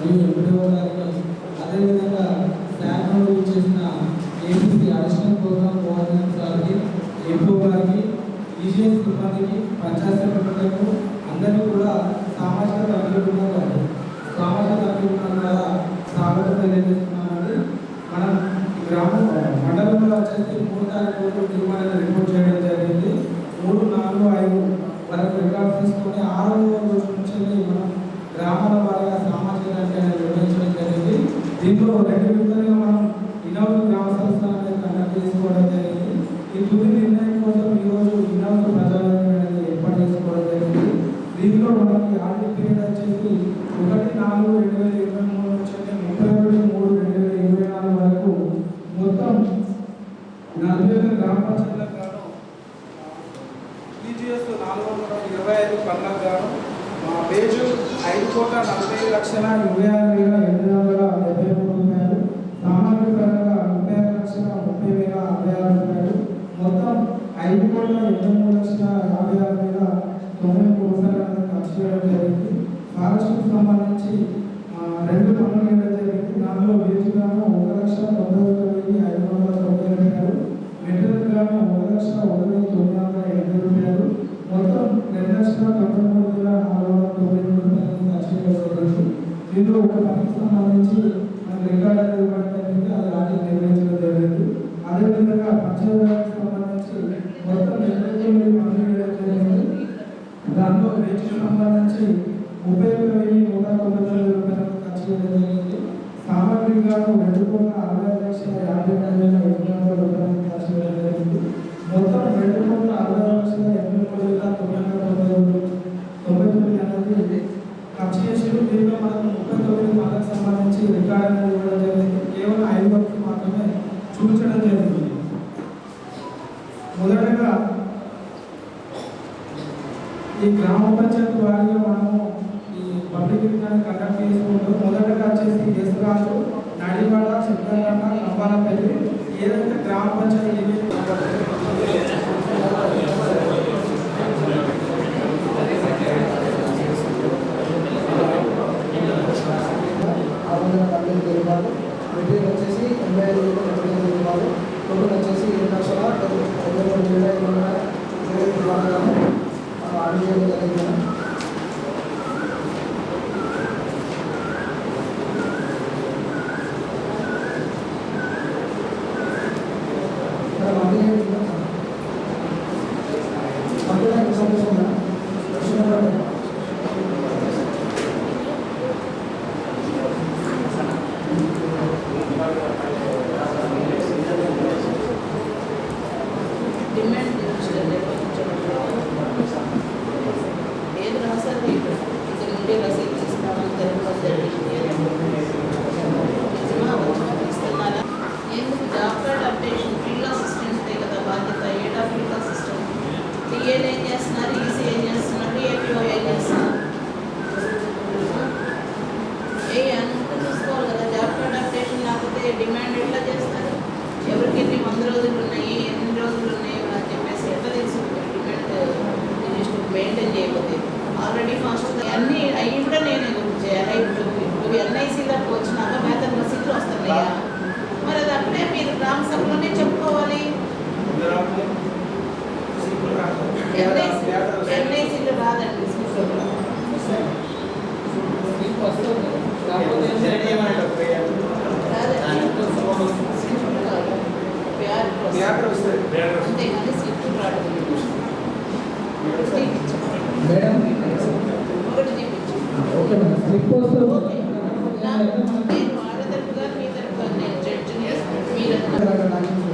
మరియు ఎంపీఓ గారికి, అదేవిధంగా శాఖలు చేసిన ఏపీసీ అడిషనల్ ప్రోగ్రామ్ కోఆర్డినేటర్ గారికి, ఎంపీఓ గారికి, ఈజీఎస్ సిబ్బందికి, పంచాయత్ సెక్రటరీలకు అందరినీ కూడా సామాజిక తనిఖీ బృందం ద్వారా స్వాగతం తెలియజేస్తున్నామండి. మనం గ్రామం మండలంలో వచ్చేసి 3 తారీఖు తీర్మానాన్ని రిపోర్ట్ చేయడం జరిగింది. 3, 4, 5 వరకు రికార్డు తీసుకొని 6వ రోజు నుంచి మనం గ్రామాల వారీగా సామాజిక తనిఖీ అనేది నిర్వహించడం జరిగింది. దీంట్లో 2 విడతలుగా మనం ఇనోవల్ గ్రామ సంస్థలు అనేది కండక్ట్ చేసుకోవడం జరిగింది. ఈ తుది నిర్ణయం కోసం ఈరోజు ఇనోవల్ ప్రజావేదిక అనేది ఏర్పాటు చేసుకోవడం జరిగింది. దీంట్లో మనకి ఆడిట్ పీరియడ్ వచ్చేసి 1/4/2023 నుంచి 31/3/2024 వరకు మొత్తం 41 గ్రామ పంచాయతీలకు గాను టీజీఎస్ 425 పనులకు గాను పేజు 5,40,27,873 రూపాయలు, సామాగ్రి పరంగా 36,30,066 రూపాయలు, మొత్తం 5,83,56,93 రూపాయలు ఖర్చు చేయడం జరిగింది. ఫారెస్ట్కి సంబంధించి 2 పనులు చేయడం జరిగింది. దానిలో వేజిగాను 1,91,590 రూపాయలు, మెటీరియల్ గాను 1,01,980 రూపాయలు, మొత్తం 2,93,490 రూపాయలు ఖర్చు చేయడం జరిగింది. దీనిలో ఒక పనికి సంబంధించి మనకు రికార్డు అనేది ఇవ్వడం జరిగింది, అది ఆడిట్ నిర్వహించడం జరిగింది. అదేవిధంగా పంచాయతీకి సంబంధించి మొత్తం 29 పనులు చేయడం జరిగింది. దాంట్లో వేజికి సంబంధించి 31,199 రూపాయలు ఖర్చు చేయడం జరిగింది. సామాగ్రి గాను 2,65,50,800 రూపాయలు ఖర్చు చేయడం జరిగింది. మొత్తం 2,60,83,999 అనేది ఖర్చు చేసి దీంట్లో మనకు 39 పనులకు సంబంధించి రికార్డు అనేది ఇవ్వడం జరిగింది. కేవలం 5 వరకు మాత్రమే చూపించడం జరిగింది. మొదటగా ఈ గ్రామ పంచాయతీ వారిగా మనము ఈ పబ్లిక్ ఎగ్జామ్ కండక్ట్ చేసుకుంటాం. మొదటగా వచ్చేసి దేశరాజు, నడివాడ, సిద్ధంగ, కంబాలపల్లి ఏదైతే గ్రామ పంచాయతీ మెటీరియల్ వచ్చేసి 85,000 రూపాయలు, టోటల్ వచ్చేసి 7,93,220 రూపాయలు ఆర్డర్ చేయడం జరిగింది. ఏం చేస్తున్నారు, ఈసీ ఏం చేస్తున్నారు, ఏపీఓ ఏం చేస్తున్నారు, అనుకుంటూ చూసుకోవాలి కదా. జాబ్ అడాప్టేషన్ లేకపోతే డిమాండ్ ఎట్లా చేస్తారు, ఎవరికి ఎన్ని 100 రోజులు ఉన్నాయి, ఎన్ని రోజులు ఉన్నాయి అని చెప్పేసి ఎట్లా తెలుసుకుంటారు. డిమాండ్ మెయింటైన్ చేయకపోతే ఆల్రెడీ ఫాస్ట్ అన్నీ అవి కూడా నేను చేయాలి. ఇప్పుడు ఎన్ఐసీలోకి వచ్చినాక వేతన రసీదులు వస్తున్నాయా, మరి అది అప్పుడే మీరు గ్రామ సభలోనే చెప్పుకోవాలి. ఎన్ఐసీలో రాదండి, అంతేగాని స్లిప్ రాదు. ఒకటి చూపించు. నేను ఆడతరపుగా మీ తరపుగా నేను జడ్జిని, మీరు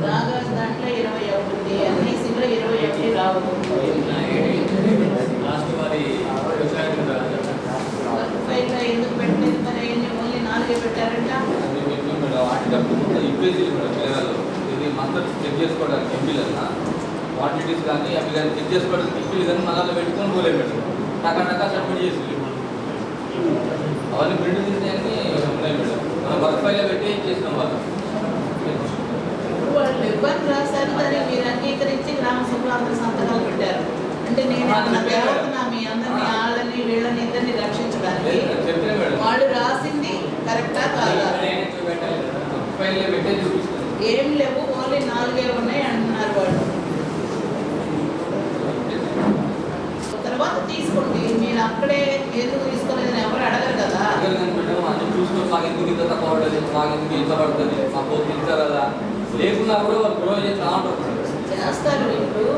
రాగా దాంట్లో 21, ఎన్ఐసీలో 21 రావద్దు. ఫైల్ ఎందుకు పెట్టలేదు మరి, ఓన్లీ 4 పెట్టారంట. చెక్ చేసుకోవడానికి ఎంపీలన్నా క్వాంటిటీస్ కానీ అవి కానీ చెక్ చేసుకోవడానికి ఎంపీలు కానీ మళ్ళీ పెట్టుకొని పోలే పెట్టారు టకా సబ్మిట్ చేసి అవన్నీ ప్రింట్ తీసేయని ఉన్నాయి మేడం. మనం వర్క్ ఫైల్ పెట్టి చేసినాం వాళ్ళు ఇబ్బంది రాశారు. దాన్ని మీరు అంగీకరించి గ్రామ సభలో అందరూ సంతకాలు పెట్టారు. అంటే నేను మీ అందరినీ వాళ్ళని వీళ్ళని ఇద్దరిని రక్షించడానికి వాళ్ళు రాసింది ఏం లేవు, ఓన్లీ 4 ఉన్నాయి అంటున్నారు వాళ్ళు. తర్వాత తీసుకోండి, మీరు అక్కడే ఎందుకు తీసుకోలేదని ఎవరు అడగరు కదా. చూసుకొని మాకు ఎందుకు ఇంత తక్కువ పడుతుంది, మాకు ఎందుకు ఇంత పడుతుంది, మాకు ఇస్తారు కదా, లేకున్నా కూడా వాళ్ళు గొడవ చేస్తారు. ఇప్పుడు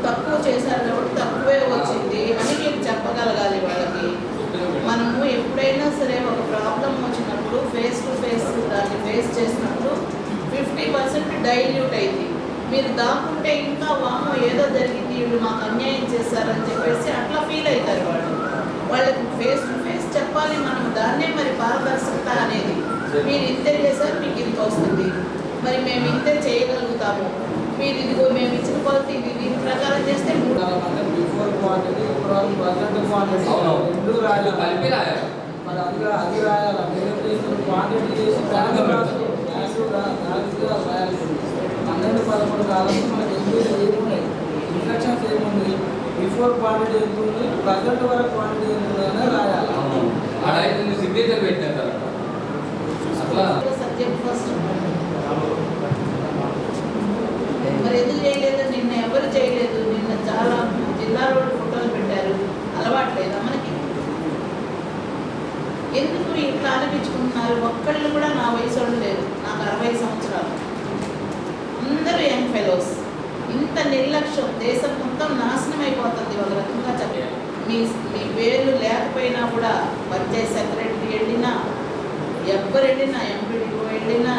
తక్కువ చేశారు కాబట్టి తక్కువే వచ్చింది అని మీరు చెప్పగలగాలి వాళ్ళకి. మనము ఎప్పుడైనా సరే ఒక ప్రాబ్లం వచ్చినప్పుడు ఫేస్ టు ఫేస్ దాన్ని ఫేస్ చేసినప్పుడు 50% డైల్యూట్ అయింది. మీరు దాక్కుంటే ఇంకా వామో ఏదో జరిగింది, వీళ్ళు మాకు అన్యాయం చేశారని చెప్పేసి అట్లా ఫీల్ అవుతారు వాళ్ళు. వాళ్ళకి ఫేస్ టు ఫేస్ చెప్పాలి మనం, దాన్నే మరి పారదర్శకత అనేది. మీరు ఇంతే చేశారు, మీకు ఇంత వస్తుంది, మరి మేము ఇంతే చేయగలుగుతాము, మీరు ఇదిగో మేము ఇచ్చిన కొలత ఇది, దీని ప్రకారం చేస్తే బిఫోర్ క్వాంటిటీ రెండు రాయాలి, కలిపి రాయాలి. మరి అది రాయాలి. క్వాంటిటీ చేసి రాయాల్సింది 12-11 కాలంలో మనకి ఏమున్నాయి, ఇన్స్ట్రక్షన్స్ ఏముంది, బిఫోర్ క్వాంటిటీ ఎంత ఉంది, ప్రజెంట్ వరకు క్వాంటిటీ ఎంత ఉంది అనేది రాయాలి. అక్కడ సిగ్నేచర్ పెట్టిన అట్లా సబ్జెక్ట్ ఫస్ట్. మరి ఎందుకు చేయలేదు? నిన్న ఎవరు చేయలేదు. నిన్న చాలా జిల్లా రోడ్డు ఫోటోలు పెట్టారు. అలవాట్లేదా మనకి? ఎందుకు ఇట్లా అనిపించుకుంటున్నారు? ఒక్కళ్ళు కూడా నా వయసు వాళ్ళు లేరు. నాకు 60 సంవత్సరాలు, అందరూ యంగ్ ఫెలోస్. ఇంత నిర్లక్ష్యం దేశం మొత్తం నాశనం అయిపోతుంది ఒక రకంగా చెప్పారు. మీ పేర్లు లేకపోయినా కూడా పంచాయత్ సెక్రటరీ వెళ్ళినా, ఎవరు వెళ్ళినా, ఎంపీడీఓ వెళ్ళినా,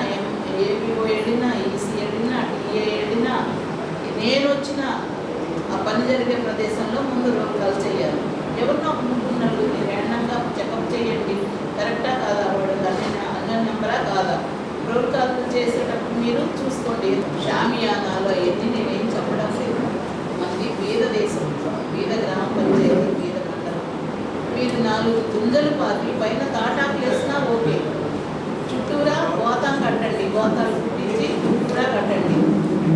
ఏపీఓ వెళ్ళినా, ఈసీ వెళ్ళినా, టీఏ వెళ్ళినా, నేను వచ్చిన ఆ పని జరిగే ప్రదేశంలో ముందు రోల్ కాల్ చేయాలి. ఎవరినో ముందున్నారు, మీరు ర్యాండంగా చెకప్ చేయండి, కరెక్టా కాదా, వాడు అన్నోన్ నెంబరా కాదా. రోల్ కాల్ చేసేటప్పుడు మీరు చూసుకోండి. షామియానాలో అవన్నీ నేనేం చెప్పడం లేదు. మంది బీద దేశం, బీద గ్రామ పంచాయతీ, బీద మండలం. మీరు 4 తుంజలు పాతి పైన తాటాకులు వేసినా ఓకే, చుట్టూరా గోతం కట్టండి, గోతాలు కుట్టించి చుట్టూరా కట్టండి,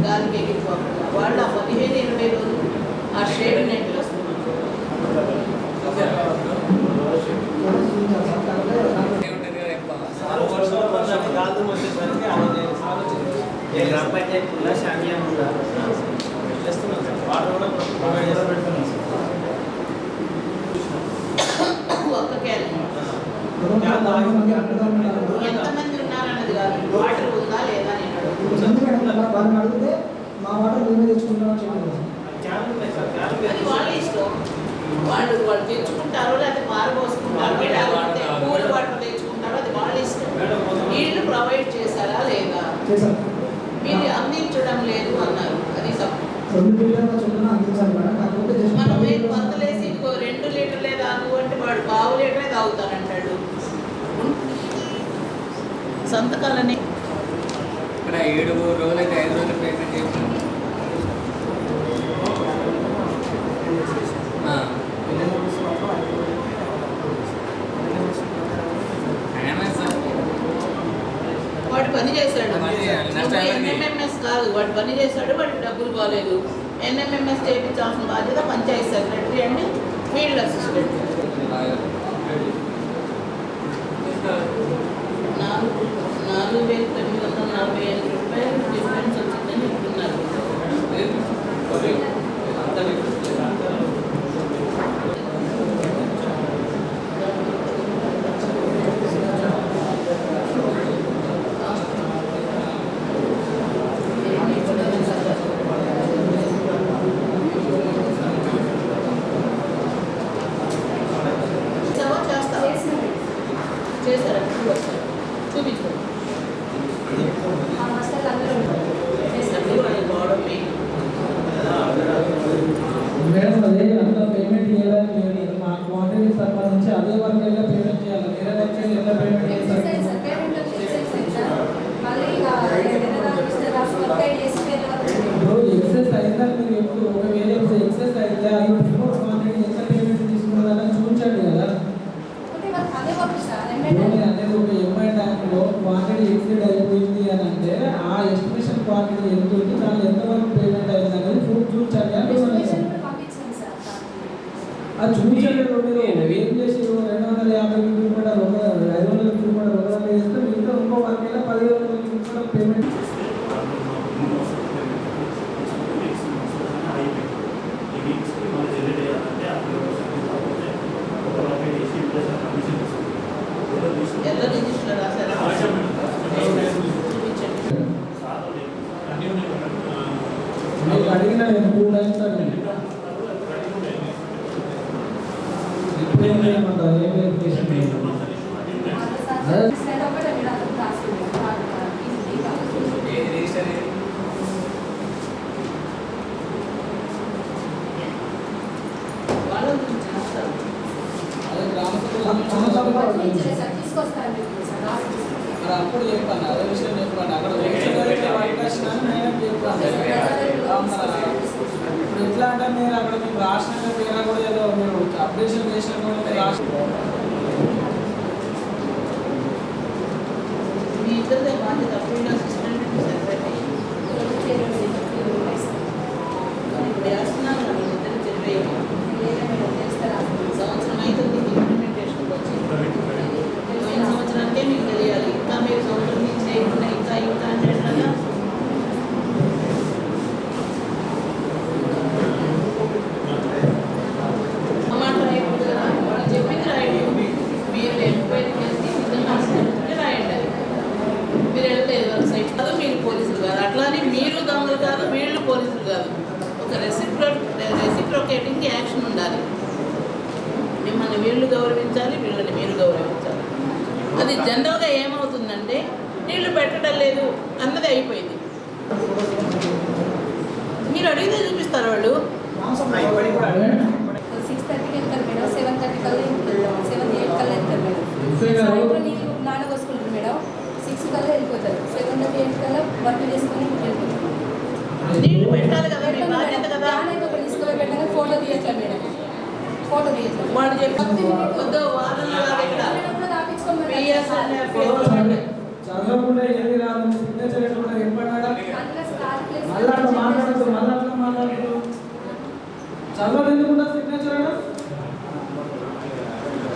గాలికి ఎగిరిపోకుండా. వాళ్ళు ఆ 15-20 రోజులు ఆ షేడ్ నెట్లో గ్రామ పంచాయతీ ఉందా, షామియా ఉందా, చేస్తున్నాం సార్. వాటర్ కూడా ప్రొవైడ్ చేసి పెడుతున్నాం సార్. ఒక్క క్యాన్ ఎంతమంది ఉన్నారన్నది కాదు, వాటర్ ఉందా లేదా నేను అడుగుతున్నాను. వాళ్ళని అడిగితే మా వాటర్ మేమే తెచ్చుకుంటామని చెప్పారు. క్యాన్లు ఉన్నాయి సార్, క్యాన్లు అది వాళ్ళ ఇష్టం. వాళ్ళు తెచ్చుకుంటారో లేకపోతే పారబోసుకుంటారో, లేకపోతే కూల్ వాటర్ తెచ్చుకుంటారో, అది వాళ్ళ ఇష్టం. నీళ్లు ప్రొవైడ్ చేశారా లేదా, చేశారు. మీరు అందించడం లేదు అన్నారు, అది తప్పు. 2 లీటర్ల చొప్పున అందించాలి మేడం. కాకపోతే జస్ట్ మనం కొత్తలేసి ఇంకో 2 లీటర్లే తాగు అంటే వాడు 1/2 లీటరే తాగుతానంటాడు. సంతకాలని ఇక్కడ 7 రోజులైతే 5 రోజులు పేమెంట్ చేస్తున్నాం. వాడు పని చేశాడు. పని చేయాలి. నెక్స్ట్ టైం ఎన్ఎంఎంఎస్ కాదు, వాడు పని చేశాడు, వాడికి డబ్బులు బాగాలేదు. ఎన్ఎంఎంఎస్ చేయించాల్సిన బాధ్యత Panchayat secretary and field assistant. 4,945 రూపాయలు డిఫరెన్స్ వచ్చిందని చెప్తున్నారు. చేశారా? చూపించుకోండి. మేడం అదే అంతా పేమెంట్ చేయడానికి లేదు. మా క్వాంటిటీ సంబంధించి అదే వర్క్ ఎలా పేమెంట్ చేయాలి, వేరే వర్క్ ఎలా పేమెంట్ చేస్తారు? ఇప్పుడు ఎక్సెస్ అయిందని మీరు ఎప్పుడు ఒకవేళ ఎక్సెస్ అయితే అది బిఫోర్ క్వాంటిటీ ఎంత పేమెంట్ తీసుకున్నదని చూపించండి కదా. అనేది ఒక ఎంఐ ట్యాంక్లో క్వాంటిటీ ఎక్సీడ్ అయిపోయింది అని అంటే ఆ ఎస్టిమేషన్ క్వాంటిటీ ఎంత ఉంది, దానిలో ఎంతవరకు పేమెంట్ అయింది అనేది చూపించండి అని అది చూపించండి. మీరు ఏం చేసి 250 రూపాయలు 500 రూపాయలు 100 చేస్తే మీతో ఇంకో వర్క్ 10,000 రూపాయలు అడిగాను 2 times అడిగాను. ఇప్పుడు ఏం చేయమంటారు? ఏం వెరిఫికేషన్ చేయాలి? రిజిస్టర్ వాళ్ళ గురించి చేస్తారు. అదే గ్రామ సభలో మరి అప్పుడు చెప్పాను, అదే విషయం చెప్పాను. అక్కడ ఇప్పుడు ఎట్లా అంటే మీరు అక్కడ మీకు రాష్ట్రంగా పేరు కూడా ఏదో మీరు అప్డేషన్ చేసిన కూడా మీరు రాష్ట్ర మీ ఇద్దరిదే బాధ్యత ఫీల్డ్ అసిస్టెంట్ సెక్రటరీ ఇప్పుడు వేస్తున్నాను కదా మీ ఇద్దరు తెలియదు. సంవత్సరం అవుతుంది ఇంప్లిమెంటేషన్కి వచ్చి. పోయిన సంవత్సరానికే మీకు తెలియాలి. ఇంకా మీరు సంవత్సరం నుంచి చేయకుండా ఇంకా అంటే ఎట్లా? మాట రాయకూడదు కదా, వాళ్ళు చెప్పింది రాయండి. మీరు ఎంక్వైరీకి వెళ్తే నిజంగా రాయండి. అది మీరు వెళ్ళలేదు వాళ్ళ సైట్ కాదు, మీరు పోలీసులు కాదు. అట్లానే మీరు దొంగలు కాదు, వీళ్ళు పోలీసులు కాదు. ఒక రెసిప్రోకేటింగ్ యాక్షన్ ఉండాలి. మిమ్మల్ని వీళ్ళు గౌరవించాలి, వీళ్ళని మీరు గౌరవించాలి. అది జనరల్గా ఏమవుతుందంటే నీళ్లు పెట్టడం లేదు అన్నది అయిపోయింది. మీరు అడిగితే చూపిస్తారు వాళ్ళు. 6:30కి వెళ్తారు మేడం, 7:30 కల్లా 7-8 కల్లా వెళ్తారు మేడం. సాయంత్రం నీళ్ళు నానబోసుకుంటారు మేడం, 6 కల్లా వెళ్ళిపోతారు. 7:30-8 కల్లా వర్క్ చేసుకొని వెళ్ళిపోతారు. నీళ్లు పెట్టాలి కదా, మీ బాధ్యత కదా. తీసుకుపోయి పెట్టాక ఫోటో తీయట్లేదు మేడం, ఫోటో తీయట్లేదు. వాళ్ళు చెప్పి వద్దు వారంలో ఇక్కడ చదవకుండా ఏది రాదు, సిగ్నేచర్ ఎట్లా ఏర్పడ్డా మళ్ళీ అట్లా మాట్లాడదు, మళ్ళీ అట్లా మాట్లాడదు. చదవడం ఎందుకుండా సిగ్నేచర్ అన్నా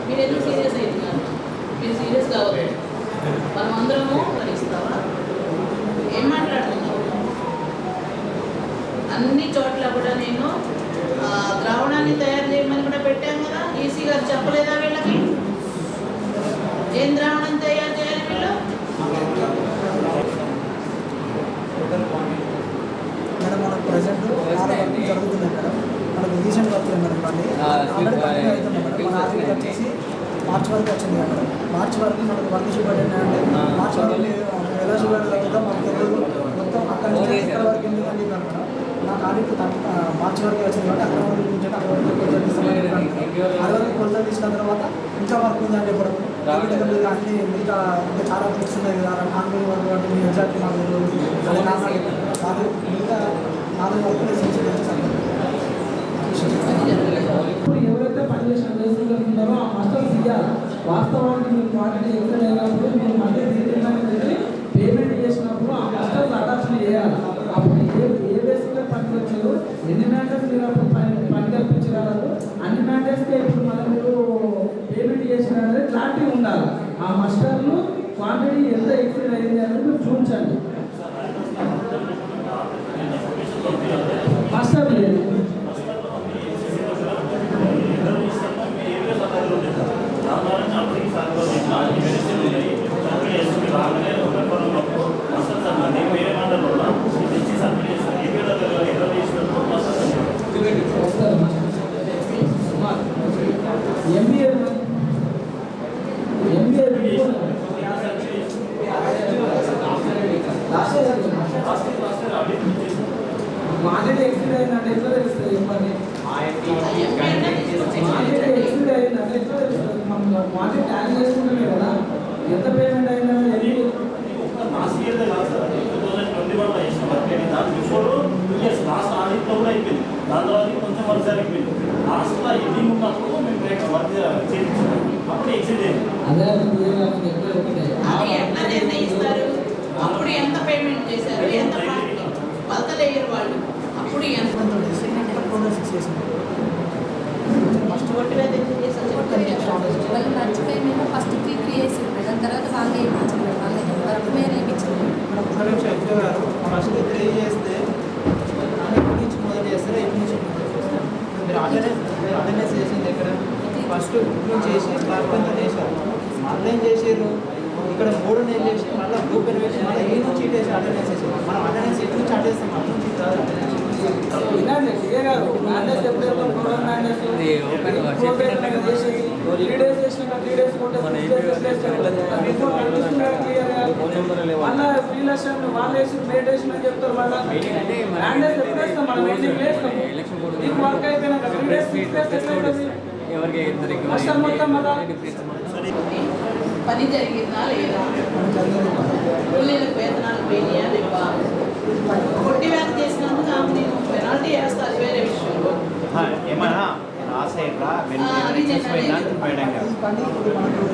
మీరు ఎందుకు సీరియస్ అవుతున్నారు? మీరు సీరియస్ కావద్దు. మనం అందరము భరిస్తావా? ఏం మాట్లాడుతున్నావు? అన్ని చోట్ల కూడా నేను ద్రావణాన్ని తయారు చేయమని కూడా పెట్టాను కదా. ఈసీ గారు చెప్పలేదా వీళ్ళకి? ఏం ద్రావణం తయారు చేయాలి వీళ్ళు? మేడం మనకు ప్రజెంట్ జరుగుతుంది మేడం. మనకు రీసెంట్ వర్క్ మేడం మళ్ళీ ఆల్రెడీ అవుతుంది మేడం. మన ఆర్మీకి వచ్చేసి మార్చ్ వరకు వచ్చింది మేడం. మార్చ్ వరకు మనకు వర్క్ చూపెట్టండి అంటే మార్చ్ వరకు ఎలా చూపెట్టగలుగుతాం మాకు తెలియదు. మొత్తం అక్కడ నుంచి ఇక్కడ వరకు ఎందుకండి మేడం. నాకు ఆర్మీకి మార్చ్ వరకు వచ్చింది కాబట్టి అక్కడ వరకు నుంచి అక్కడ వరకు కొలతలు తీసుకున్నాను. అక్కడ వరకు కొలతలు తీసుకున్న తర్వాత ఇంకా వర్క్ ఉందని చెప్పడం. అన్ని ఇంకా ఇంకా చాలా బుక్స్ ఉన్నాయి కదా, ఆన్లైన్ వర్క్ కాబట్టి మీ ఎగ్జాక్ట్ నాకు అదే నాకు మిగతా 4 వర్కులు ఇప్పుడు ఎవరైతే పనిచేసిన దేశంలో ఉన్నారో ఆ మాస్టర్స్ ఇవ్వాలి. వాస్తవానికి మీరు క్వాలిటీ ఎక్కడ అయినప్పుడు మీరు మళ్ళీ వెళ్ళి పేమెంట్ చేసినప్పుడు ఆ మాస్టర్స్ అడాప్షన్ చేయాలి. అప్పుడు ఏ బేసిక్గా పనికి వచ్చారు, ఎన్ని మ్యాటర్స్ మీరు అప్పుడు పని కల్పించారు, అన్ని మ్యాటర్స్కి ఇప్పుడు మనం మీరు పేమెంట్ చేసినారనేది క్లారిటీ ఉండాలి. ఆ మాస్టర్లు క్వాంటిటీ ఎంత ఎక్స్టెండ్ అయింది అనేది మీరు చూపించండి. మాస్టర్ లేదు మార్కెట్ ఎక్స్పీరియన్స్ అయిందంటే ఎట్లా తెలుస్తుంది చెప్పండి. మార్కెట్ ఎక్స్పీరియన్స్ అయిందంటే ఎట్లా తెలుస్తుంది? మనం మార్కెట్ ట్యాలీ చేసుకుంటామే కదా, ఎంత పేమెంట్ అయిందని. లాస్ట్ ఇయర్ కాదు సార్, 2021లో చేసిన వర్క్ అది. దాని బిఫోర్ 2 ఇయర్స్ లాస్ట్ ఆడిట్లో కూడా అయిపోయింది. దాని తర్వాత కొంచెం వర్క్ జరిగిపోయింది. లాస్ట్లో ఎడ్డింగ్ ఉన్నప్పుడు మేము వర్క్ చేయించాం, అప్పుడు ఎక్సిడ్ అయింది. అదే అది ఎట్లా నిర్ణయిస్తారు? అప్పుడు ఎంత పేమెంట్ చేశారు, ఎంత కొలతలు వేయరు వాళ్ళు. అప్పుడు ఎంత ఫస్ట్ కొట్టిన వాళ్ళు మర్చిపోయి మేము ఫస్ట్ 3 చేసారు మేడం, తర్వాత వాళ్ళు వేయించారు మేడం. వాళ్ళకి వర్క్ మీద వేయించారు గారు ఫస్ట్ 3 చేస్తే ఎప్పటి నుంచి మొదలు చేస్తారో ఎప్పటి నుంచి మీరు అటెండెన్స్ చేసింది ఎక్కడ ఫస్ట్ నుంచి చేసి క్లాస్ అంతా చేశారు. మళ్ళీ ఏం చేసారు, ఇక్కడ 3 నేను చేసి మళ్ళీ గ్రూప్ వేసి మళ్ళీ ఏ నుంచి ఇటేసి అటెండెన్స్ చేసారు. మనం అటెండెన్స్ ఎటు నుంచి అటేస్తాం అటు నుంచి కాదు. వినండి క్లియర్ కాదు మ్యాండేస్ ఎప్పుడైతే ప్రోగ్రామ్ మ్యాండేస్ ఇది ఓపెన్ గా 3 days చేసినాక 3 days కొట్టే 6 days మళ్ళీ ఫ్రీలెక్షన్ వాళ్ళు వేసి మెడిటేషన్ అని చెప్తారు మళ్ళీ మ్యాండేస్ ఎప్పుడు వేస్తాం మనం మీటింగ్ వేస్తాం మీకు వర్క్ అయిపోయినాక 3 days 6 days ఎట్లయితుంది ఎవరికి వర్షం మొత్తం మళ్ళీ పని జరిగిందా లేదా కూలీలకు వేతనాలు పోయినాయా లేవా కొట్టి వ్యాధి చేసినందుకు ఆమె నేను పెనాల్టీ వేస్తా అది వేరే విషయం ఏమన్నా లాస్ అయ్యా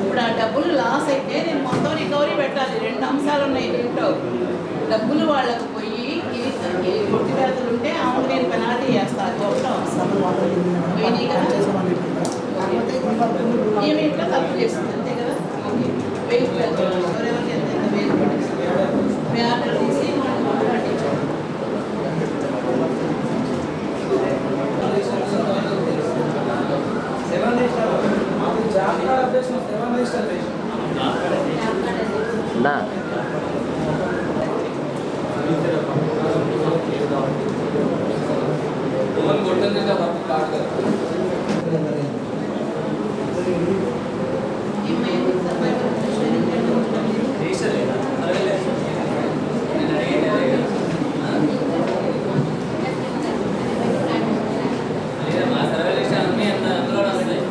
ఇప్పుడు ఆ డబ్బులు లాస్ అయితే నేను మొత్తం రికవరీ పెట్టాలి 2 అంశాలు ఉన్నాయి దీంట్లో డబ్బులు వాళ్ళకు పోయి ఇది కొట్టి వ్యాధులు ఉంటే ఆమెకు నేను పెనాల్టీ వేస్తాను అది ఒకటో అంశం పోయినాయి కదా ఏమి ఇట్లా తప్పు చేస్తుంది అంతే కదా వెయిట్ ఎవరెవరికి ఎంత వెయిట్ పట్టించింది ఆర్డర్ తీసి మనం పట్టించాం జాబ్ కార్డ్ అప్డేషన్ 7 రిజిస్టర్ నా ఓన్ కొట్టండి వర్క్ కార్డ్ కదా మా సర్వే లిస్ట్ అన్నీ అందులో వస్తాయి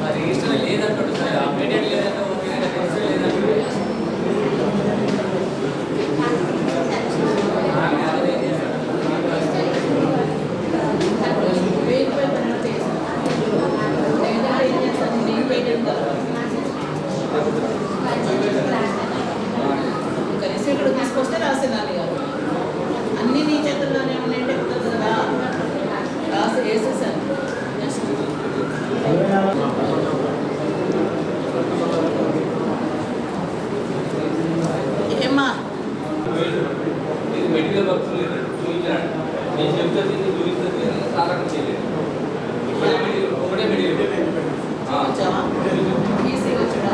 మరి రిజిస్టర్ లేదంటాడు సార్ అప్డేటెడ్ లేదంటే ఓకే రిజిస్టర్ లేదంటాడు కనీసం ఇక్కడ తీసుకొస్తే రాసేదాన్ని కాదు అన్నీ నీ చేతుల్లోనే ఉన్నాయంటే కుదరదు కదా రాసి వేసేసాను నెక్స్ట్ ఏమ్మా ఇది మెటీరియల్ వర్క్ చూపించాడు నేను చెప్తుంది చూపిస్తుంది సాధారణ చేయలేదు ఒకటే మెటీరియల్ వచ్చావా ఈసీ వచ్చాడా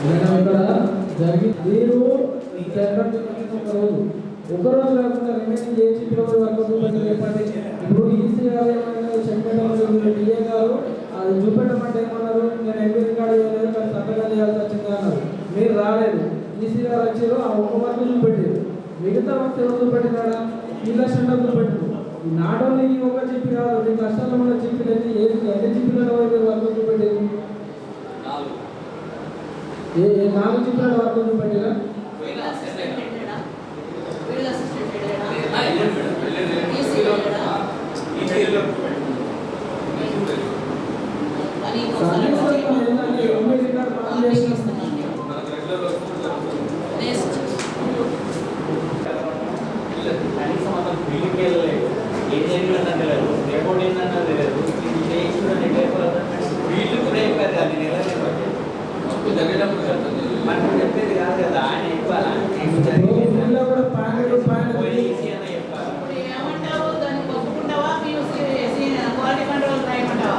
మేడం ఇక్కడ జరిగి మీరు ఒక రోజు కాకుండా రిమైనింగ్ ఏ చెప్పిన వర్క్ చూపెట్టి చెప్పండి ఇప్పుడు ఈసీ గారు ఏమైనా చెప్పడం డిఏ గారు అది చూపెట్టమంటే ఏమన్నారు నేను ఎంక్వైరీ కార్డు చేయలేదు కానీ సంతకం చేయాల్సి వచ్చింది అన్నారు మీరు రాలేదు ఈసీ గారు వచ్చారు ఆ ఒక్క వర్క్ చూపెట్టారు మిగతా వర్క్ ఎవరు చూపెట్టినాడా ఇల్లెక్షన్ చూపెట్టారు నాట్ ఓన్లీ ఈ ఒక్క చెప్పి కాదు మీ కష్టాల్లో ఉన్న చెప్పి ఎన్ని చెప్పిన వర్క్ చూపెట్టేది ఏ 4 చిత్రాల వరకు చూపెట్టినా వీళ్ళ అసిస్టెంట్ ఏడా ఈసీ ఏడా అని నెక్స్ట్ కనీసం అతను ఫీల్డ్కి వెళ్ళలేదు ఏం జరిగిందంటే లేదు రిపోర్ట్ ఏంటంటే తెలియదు ఫీల్డ్ కూడా అయిపోయారు కానీ నిలబడి మనం చెప్పేది కాదు కదా ఆయన చెప్పాలి ఇప్పుడు ఏమంటావు దాన్ని ఒప్పుకుంటావా క్వాలిటీ కంట్రోల్ రాయమంటావా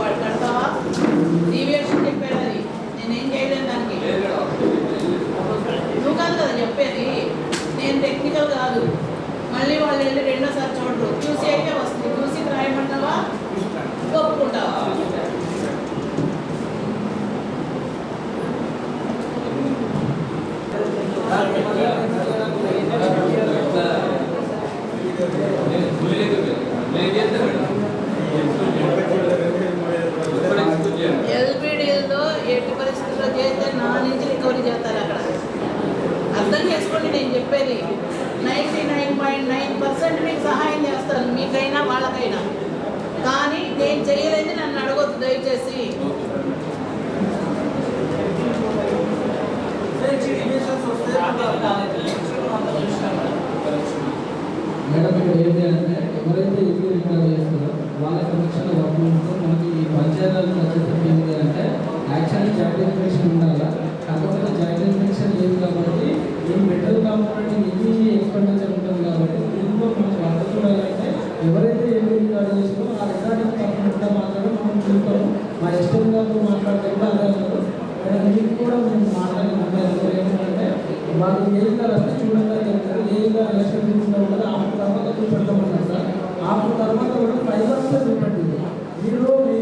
మరి కడతావా డీవియేషన్ చెప్పాడు అది నేనేం చేయలేను దానికి నువ్వు కాదు కదా చెప్పేది నేను టెక్నికల్ కాదు మళ్ళీ వాళ్ళు వెళ్ళి రెండోసారి చూడరు చూసి అయితే వస్తుంది చూసి రాయమంటావా ఒప్పుకుంటావా ఎల్బిడిలో ఎట్టి పరిస్థితుల్లో చేస్తే నా నుంచి రికవరీ చేస్తారు అక్కడ అర్థం చేసుకోండి నేను చెప్పేది 99.9% మీకు సహాయం చేస్తాను మీకైనా వాళ్ళకైనా కానీ నేను చేయలేదు నన్ను అడగొద్దు దయచేసి మేడం ఇక్కడ ఏంటి అంటే ఎవరైతే ఇల్లు రికార్డ్ చేస్తున్నారో వాళ్ళ సమక్షంలో వర్క్ ఉంటుందో మనకి ఈ పంచాయతీలకు వచ్చేసరికి ఏంటి అంటే యాక్చువల్లీ జాయింట్ ఇన్స్పెక్షన్ ఉండాలి కాకపోతే జాయింట్ ఇన్స్పెక్షన్ లేదు కాబట్టి ఈ మెటల్ కాంపోనెంట్ ఇది ఎక్స్పెండిచర్ ఉంటుంది కాబట్టి దీంట్లో మనం వర్క్ చూడాలంటే ఎవరైతే ఇల్లు రికార్డ్ చేస్తున్నారో ఆ రికార్డింగ్ పర్సన్ కూడా మాత్రమే మనం చూస్తాము మా ఎస్టేట్ గారితో మాట్లాడితే కూడా అదే అన్నారు మీకు కూడా మేము మాట్లాడిన ఏంటంటే వాళ్ళు ఏజ్ గారు వస్తే చూడగా చెప్తారు, ఏజ్ గారు ఎలక్షన్ తీసుకుంటా ఉంటారు, ఆఫ్టర్ తర్వాత చూపెడతామన్నారు సార్. ఆఫ్టర్ తర్వాత కూడా 5 వస్తే చూపెట్టింది. మీరు మీ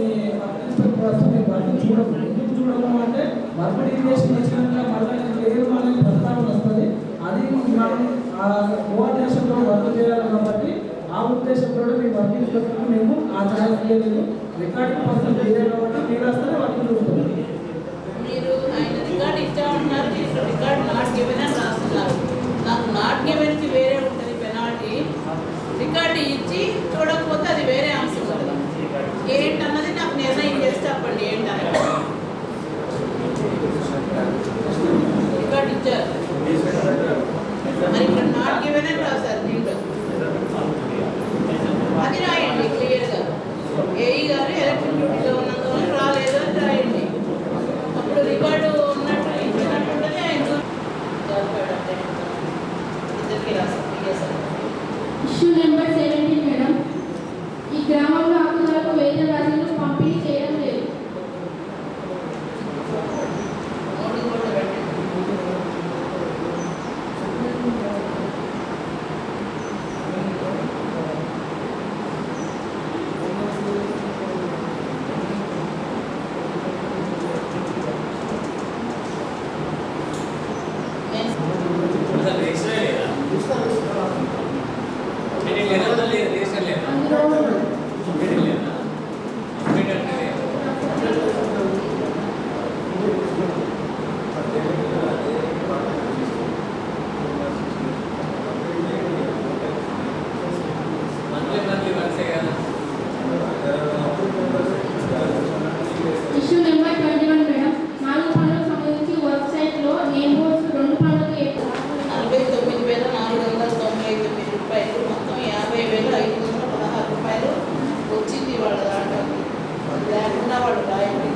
ఇన్స్పెక్టర్ వస్తే మీ వర్క్ చూడము. ఎందుకు చూడము అంటే వర్క్ ఇరిగేషన్ ఇచ్చినాక మళ్ళీ లేదు అనేది ప్రస్తావన వస్తుంది. అది మనం కోఆర్డినేషన్లో వర్క్ చేయాలి కాబట్టి ఆ ఉద్దేశంతో మీ వర్క్ ఇన్స్పెక్టర్ మేము ఆ ఛాయిస్ లేదు. రికార్డింగ్ పర్సన్ లేదే కాబట్టి మీరు వస్తేనే వర్క్ చూస్తుంది. మీరు ఆయన రికార్డ్ ఇచ్చామన్నారు, మీరు రికార్డ్ నాట్ గివెన్ అని రాస్తున్నారు. నాకు నాట్ గివెన్కి వేరే ఉంటుంది పెనాల్టీ. రికార్డు ఇచ్చి చూడకపోతే అది వేరే అంశం కదా. ఏంటన్నది నాకు నిర్ణయం చేసి చెప్పండి ఏంటన్నది. రికార్డు ఇచ్చారు మరి ఇక్కడ నాట్ గివెన్ అని రాశారు దీంట్లో. అది రాయండి క్లియర్గా. ఏఈ గారు ఎలక్షన్ డ్యూటీలో ఉన్నందువల్ల రాలేదు అని రాయండి. అప్పుడు రికార్డు ఉన్నట్టు ఇచ్చినట్టుంటేనే ఆయన ఇద్దరికి రాశారు. Issue number 17 madam. ఈ గ్రామంలో హక్కుదారులకు వేతన రాశులు పంపిణీ చేయడం లేదు. Issue number 21 madam. 4 పనులకు సంబంధించి వెబ్సైట్లో నేమ్ బోర్డ్స్ 2 పనులకు 49,499 రూపాయలు, మొత్తం 50,516 రూపాయలు వచ్చింది వాళ్ళ దాంట్లో. లేకుండా వాళ్ళు రాయండి.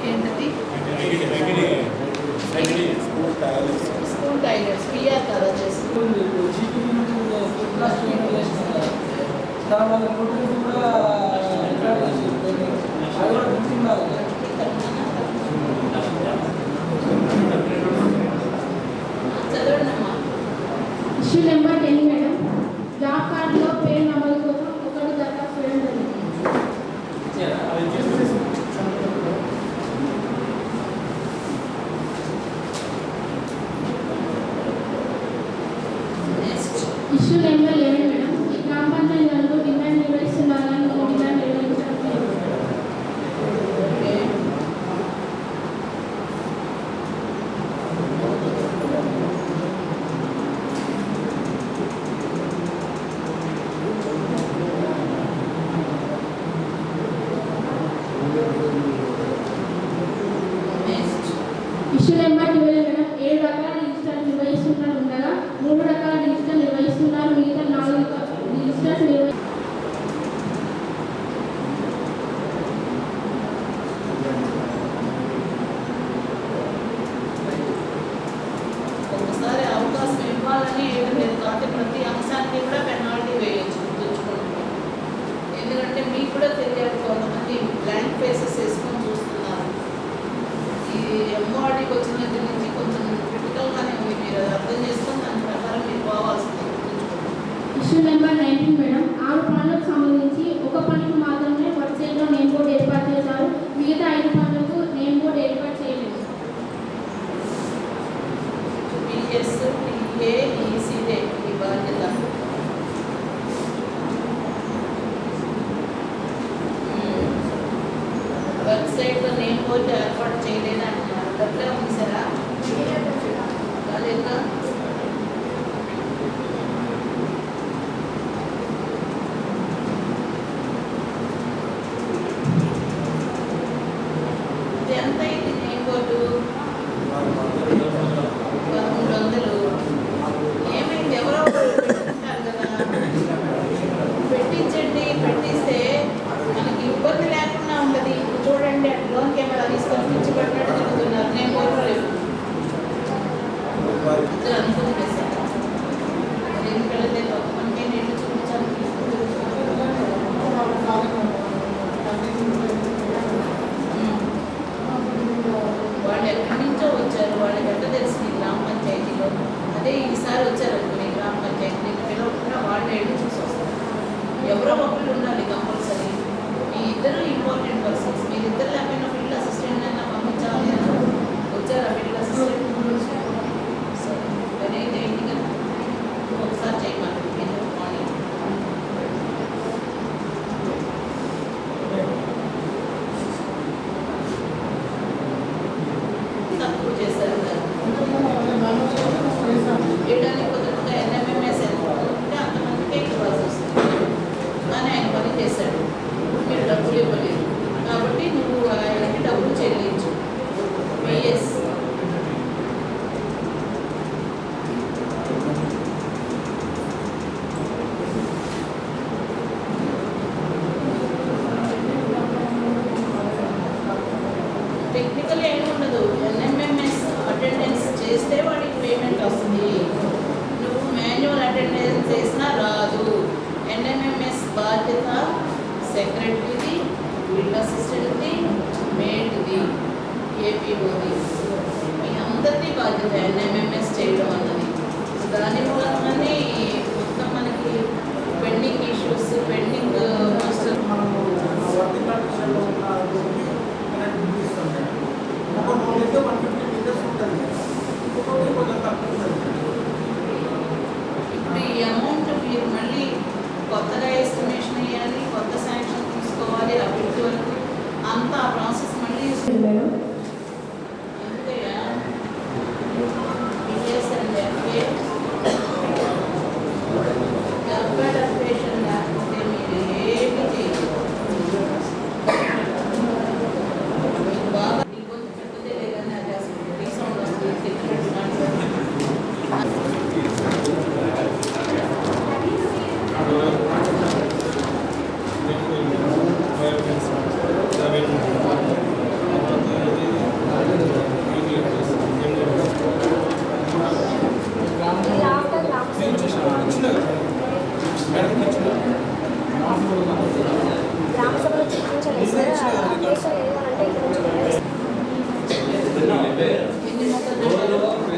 ఏంటది? స్కూల్ టైలర్స్ పిఆర్ కదా చేసి తర్వాత నోటీస్ కూడా రికార్డ్ చేసి అది కూడా గుర్తుండాలి. చదవండి అమ్మా. Issue number 10 madam. జాబ్ కార్డులో పేరు నమోదు కోసం ఒకటి దరఖాస్తు చేయడం జరిగింది. Issue number 11 madam. ఈ గ్రామ పంచాయతీలలో డిమాండ్ నిర్వహిస్తున్నారని డిమాండ్ నిర్వహించడం లేదు. Issue number 12 madam. 7 రకాల రిజిస్టర్ నిర్వహిస్తున్నారు ఉండగా 3 రకాల రిజిస్టర్ నిర్వహిస్తున్నారు. మిగతా 4 రిజిస్టర్స్ ఒకసారి అవకాశం ఇవ్వాలని ఏమీ లేదు కాబట్టి ప్రతి అంశానికి కూడా పెనాల్టీ వేయచ్చు గుర్తుంచుకోండి. ఎందుకంటే మీకు కూడా తెలియాలి, కొంతమంది బ్లాంక్ ఫేసెస్ వేసుకొని చూస్తున్నారు. ఈ ఎంఓఆర్డీకి వచ్చిన దగ్గర నుంచి కొంచెం క్రిటికల్గానే ఉంది. మీరు అది అర్థం చేసుకొని దాని ప్రకారం మీరు పోవాల్సింది గుర్తుంచుకోండి. Issue number 19 madam. 6 పనులకు సంబంధించి ఒక పనికి మాత్రమే వెబ్సైట్లో నేమ్ బోర్డు ఏర్పాటు చేశారు. మిగతా 5 పనులకు నేమ్ బోర్డు ఏర్పాటు చేయలేదు. పిఎస్ టీఏ ఈసీడే ఈ బాధ్యత. వెబ్సైట్లో నేమ్ బోర్డు ఏర్పాటు చేయలేదు అంటున్నారు. అట్లే ఉంది సరా కాలేదా? ఇది ఎంత అయింది నేమ్ బోర్డు? 13 అదే ఈసారి వచ్చారనుకోండి గ్రామ పంచాయతీ నేను పిలవకుండా వాళ్ళని వెళ్ళి చూసి వస్తారు. ఎవరో ఒకళ్ళు ఉండాలి కంపల్సరీ. మీ ఇద్దరు ఇంపార్టెంట్ పర్సన్స్. మీరు ఇద్దరు లేకపోయినా ఫీల్డ్ అసిస్టెంట్ అయినా పంపించాలి అని వచ్చారా ఫీల్డ్ అసిస్టెంట్? సరే వెనైతే ఏంటి కదా ఒకసారి చేయమని మార్నింగ్ తక్కువ చేశారు చేయడానికి కుదరకుండా ఎన్ఎంఎంఎస్ ఎంత ఉంటే అంతమందికే ఇవ్వాల్సి వస్తుంది. కానీ ఆయన పని చేశాడు, మీరు డబ్బులు ఇవ్వలేదు కాబట్టి నువ్వు ఆయనకి డబ్బులు చెల్లించు. పిఎస్ టెక్నికల్ ఏమి ఉండదు. ఎన్ఎంఎంఎస్ అటెండెన్స్ చేస్తే వాడికి పేమెంట్ వస్తుంది. నువ్వు మాన్యువల్ అటెండెన్స్ చేసినా రాదు. ఎన్ఎంఎంఎస్ బాధ్యత సెక్రటరీది, ఫీల్డ్ అసిస్టెంట్ది, మేట్ది, ఏపీఓది, మీ అందరిది బాధ్యత ఎన్ఎంఎంఎస్ చేయడం అన్నది. దాని మూలంగానే మొత్తం మనకి పెండింగ్ ఇష్యూస్, పెండింగ్ మాస్టర్ మనము వర్కింగ్ కండిషన్లో ఉన్న ఒక నోట్ 150 మీటర్స్ ఉంటుంది, ఇంకొకటి కొంచెం తక్కువ ఉంటుంది. ఇప్పుడు ఈ అమౌంట్ మీరు మళ్ళీ కొత్తగా ఎస్టిమేషన్ వేయాలి, కొత్త శాంక్షన్ తీసుకోవాలి. అభివృద్ధి వరకు అంతా ఆ ప్రాసెస్ మళ్ళీ మేడం ఎందుకయ్యా BS and FA job updation లేకపోతే మీరు ఏమి చేయరు. బాగా ఈ కొంచెం పెద్దదే లేదని అది అసలు రీసౌండ్ వస్తుంది తిట్టినట్టు మాట్లాడుతుంది. గ్రామసభలో చర్చించలేదు సార్. అప్డేషన్ ఏమంటే ఇక్కడ నుంచి ఎన్ని మొక్కలు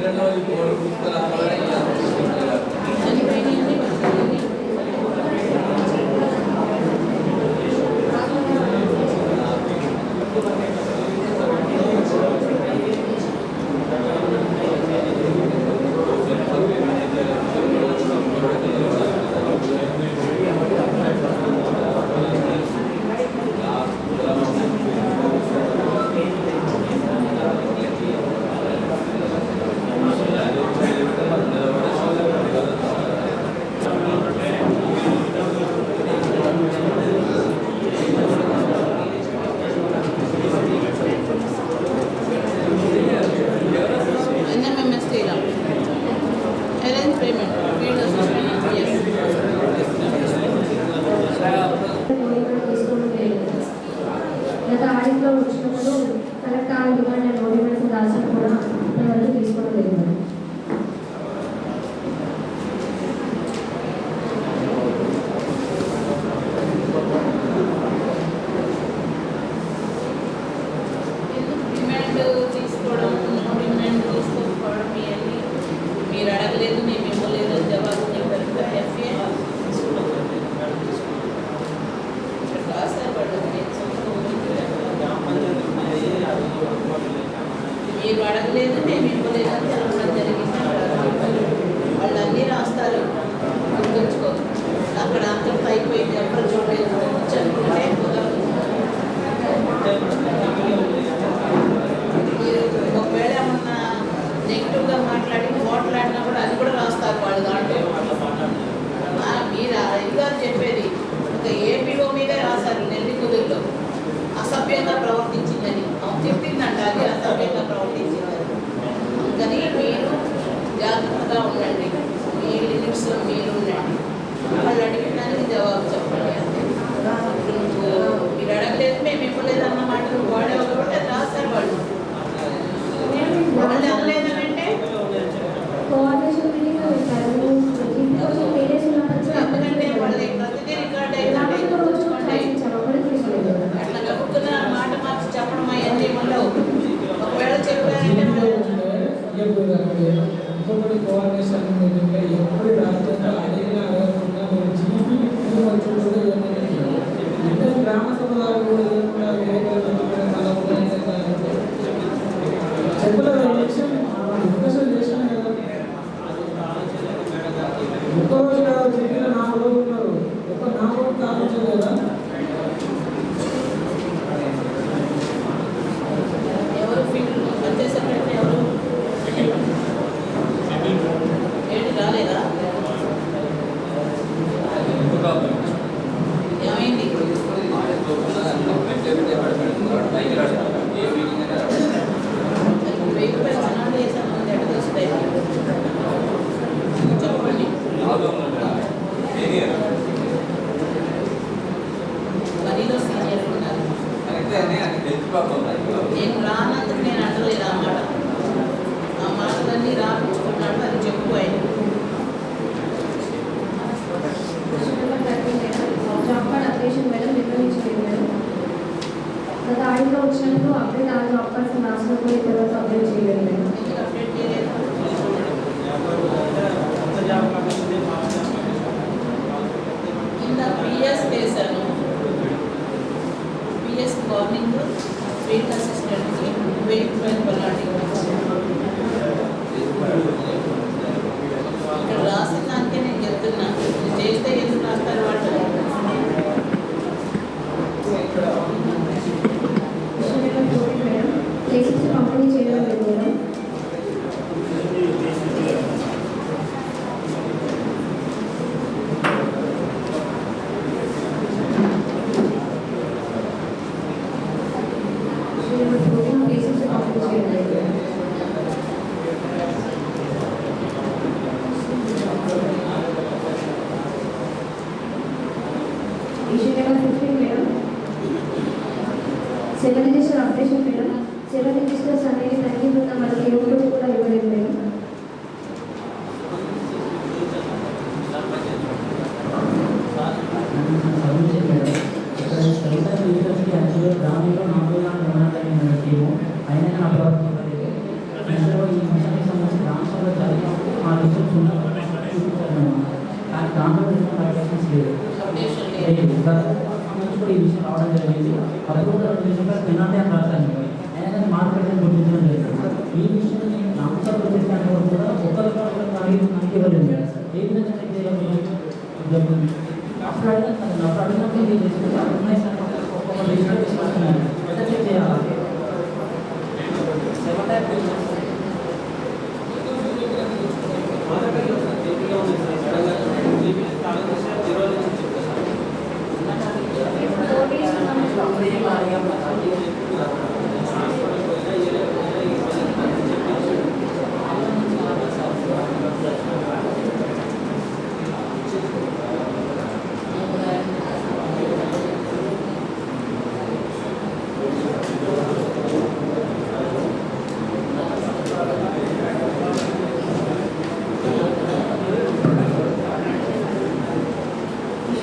చనిపోయినాయి ఎన్ఎంఎంఎస్ చేయాలి. Arrange payment field assistant PS గత ఆడిట్లో వచ్చినప్పుడు కలెక్టర్ ఆ డిమాండ్ అండ్ నోటిఫికేషన్ రాసిన కూడా ఎవరికి తీసుకోవడం లేదు మేడం. ఎందుకు డిమాండ్ తీసుకోవడం, నో డిమాండ్ తీసుకోకపోవడం ఇవన్నీ మీరు అడగలేదు, మేము ఇవ్వలేదు అని జవాబు చెప్పారు. ఎఫ్ఏ రాశారు వాళ్ళు. మీరు అడగలేదు, మేము ఇవ్వలేదు అని చెప్పడం జరిగింది. వాళ్ళు అన్నీ రాస్తారు, గుర్తుంచుకో. అక్కడ అంతటితో అయిపోయింది, ఎవరు చూడలేదు చదువుకుంటే కుదరదు. మీరు ఒకవేళ ఏమన్నా నెగిటివ్గా మాట్లాడి పోట్లాడినా కూడా అది కూడా రాస్తారు వాళ్ళు దాంట్లో. మీరు ఇదిగా చెప్పేది ఒక ఏపీఓ మీదే రాశారు నెల్లి కుదురులో అసభ్యంగా ప్రవర్తించిందని. చెప్పిందంట అది అసభ్యంగా ప్రవర్తించిందని. కానీ మీరు జాగ్రత్తగా ఉండండి, మీ లిమిట్స్లో మీరు ఉండండి. వాళ్ళు అడిగిన దానికి జవాబు చెప్పండి అంతే. ఇప్పుడు మీరు అడగలేదు, మేము ఇవ్వలేదు అన్న మాట నువ్వు వాడేవాళ్ళు కూడా రాశారు వాళ్ళు. వాళ్ళు అనలేదంటే కోఆర్డినేషన్ మీటింగ్ పెట్టారు. ఇందుకోసం పేరెంట్స్ ఉన్నప్పుడు ఎందుకంటే వాళ్ళది ప్రతిదీ రికార్డ్ అయిందంటే అట్లా గబుక్కున్న మాట మార్చి చెప్పడం అవన్నీ ఉండవు. ఒకవేళ చెప్పారంటే ఇంకొకటి కోఆర్డినేషన్ మీటింగ్లో ఎప్పుడు రాజ్యాంగ అడిగిన అడగకుండా మీరు జీపీ చూడకుండా అంటే గ్రామ సభలు కూడా చెప్పుల ఎలక్షన్ డిస్కషన్ చేసినా కదా ఒక్కరోజు కదా జీపీలో 4 రోజులు ఉన్నారు ఒక 4 రోజులు కావచ్చు కదా ఎవరు ఫీల్డ్ పంచాయత్ సెక్రటరీ ఎవరు ఏంటి రాలేదా ఏమైంది వెయ్యి రూపాయలు అనాడు చేశాను ఎక్కడ తెలుస్తాయి చెప్పండి మరీలో సీనియర్ ఉన్నారు నేను రానందుకు నేను అంటలేదు ఆ మాటలన్నీ రాపించుకున్నాడు అని చెప్పుకోవాలి జాబ్ కార్డ్ అప్లికేషన్ మేడం నిర్వహించలేదు మేడం గత ఆడిలో వచ్చినప్పుడు అప్డేట్ ఆ జాబ్ కార్డ్స్ రాసినప్పుడు తర్వాత అప్డేట్ చేయలేదు మేడం ఎందుకు అప్డేట్ చేయలేదు కింద పిఎస్ వేశాను పిఎస్ మార్నింగ్ ఫీల్డ్ అసిస్టెంట్కి 1000 రూపాయలు పలాంటి ఇక్కడ రాసిన దానికే నేను చెప్తున్నా చేస్తే ఎందుకు రాస్తారు వాళ్ళు మేడం ప్లేసెస్ పంపిణీ చేయడం లేదు మేడం ప్లేసెస్ పంపిణీ చేయడం లేదు Issue number 15 madam 7 register updation madam 7 registers అనేది తగ్గించున్న మనకి ఎవరు కూడా ఇవ్వలేదు మేడం గ్రామంలో 4 టీము అయినా నా ప్రవర్తన ఈ విషయానికి సంబంధించి గ్రామ సభలో జరిగినప్పుడు మా రిజల్ట్స్ చూపించారు కానీ దాంట్లో వైలేషన్స్ లేదు కూడా ఈ విషయం రావడం జరిగింది అప్పుడు కూడా 2 రూపాయలు పెనాల్టీ అని రాశాను అయినా కానీ మార్కెట్ గుర్తించడం జరిగింది ఈ విషయాన్ని గ్రామ సభలో పెట్టినప్పుడు కూడా ఒకరికి మనకి ఇవ్వలేదు ఏ విధంగా చెక్ చేయాలి అప్పుడు అడిగినప్పుడు ఇది చేసుకుంటారు ఉన్నాయి సార్ ఒక్కొక్క రిజిస్టర్ తీసుకొస్తున్నాను ఎంత చెక్ చేయాలి 7 టైప్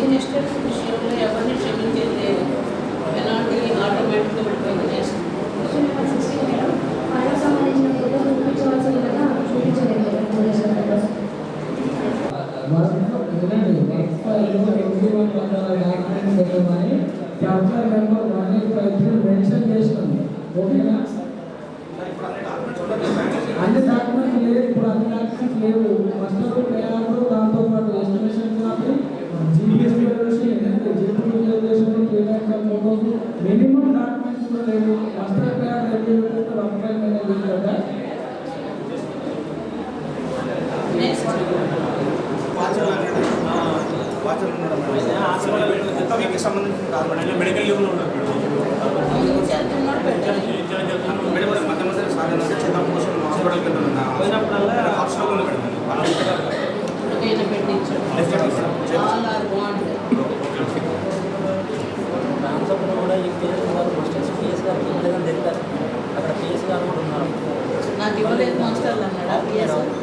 రిజిస్టర్స్ విషయంలో ఎవరిని క్షమించలేదు పెనాల్టీ ఆటోమేటిక్గా పడిపోయింది Issue number 16 మేడం పనులకు సంబంధించిన ఫోటో చూపించవలసిన కదా చూపించలేదు మేడం చాప్టర్ నెంబర్ 153 మెన్షన్ చేసినాము ఓకేనా అన్ని డాక్యుమెంట్స్ లేవు ఇప్పుడు అన్ని డాక్యుమెంట్స్ లేవు మాస్టర్ పేరు దాంతో పాటు estimation copy GPS minimum documents కూడా లేవు మాస్టర్ పేరు రూపాయల మీద కదా నెక్స్ట్ సంబంధించిన కాదు మేడం మెడికల్ లీవ్లో ఉన్నారు చేస్తున్నాడు పెట్టాలి మేడం మధ్య మధ్య సాధారణ చెత్త కోసం హాస్పిటల్కి వెళ్తున్నా పోయినప్పుడల్లా హాస్పిటల్లో ఆయన పెట్టించాడు ఆల్ ఆర్ వాంట్ గ్రామ సభలో కూడా ఈ పేరు వారు మాస్టర్స్ పిఎస్ గారికి ఇవ్వలేదని తెలిపారు అక్కడ పిఎస్ గారు కూడా ఉన్నారు నాకు ఇవ్వలేదు మాస్టర్లు అన్నాడా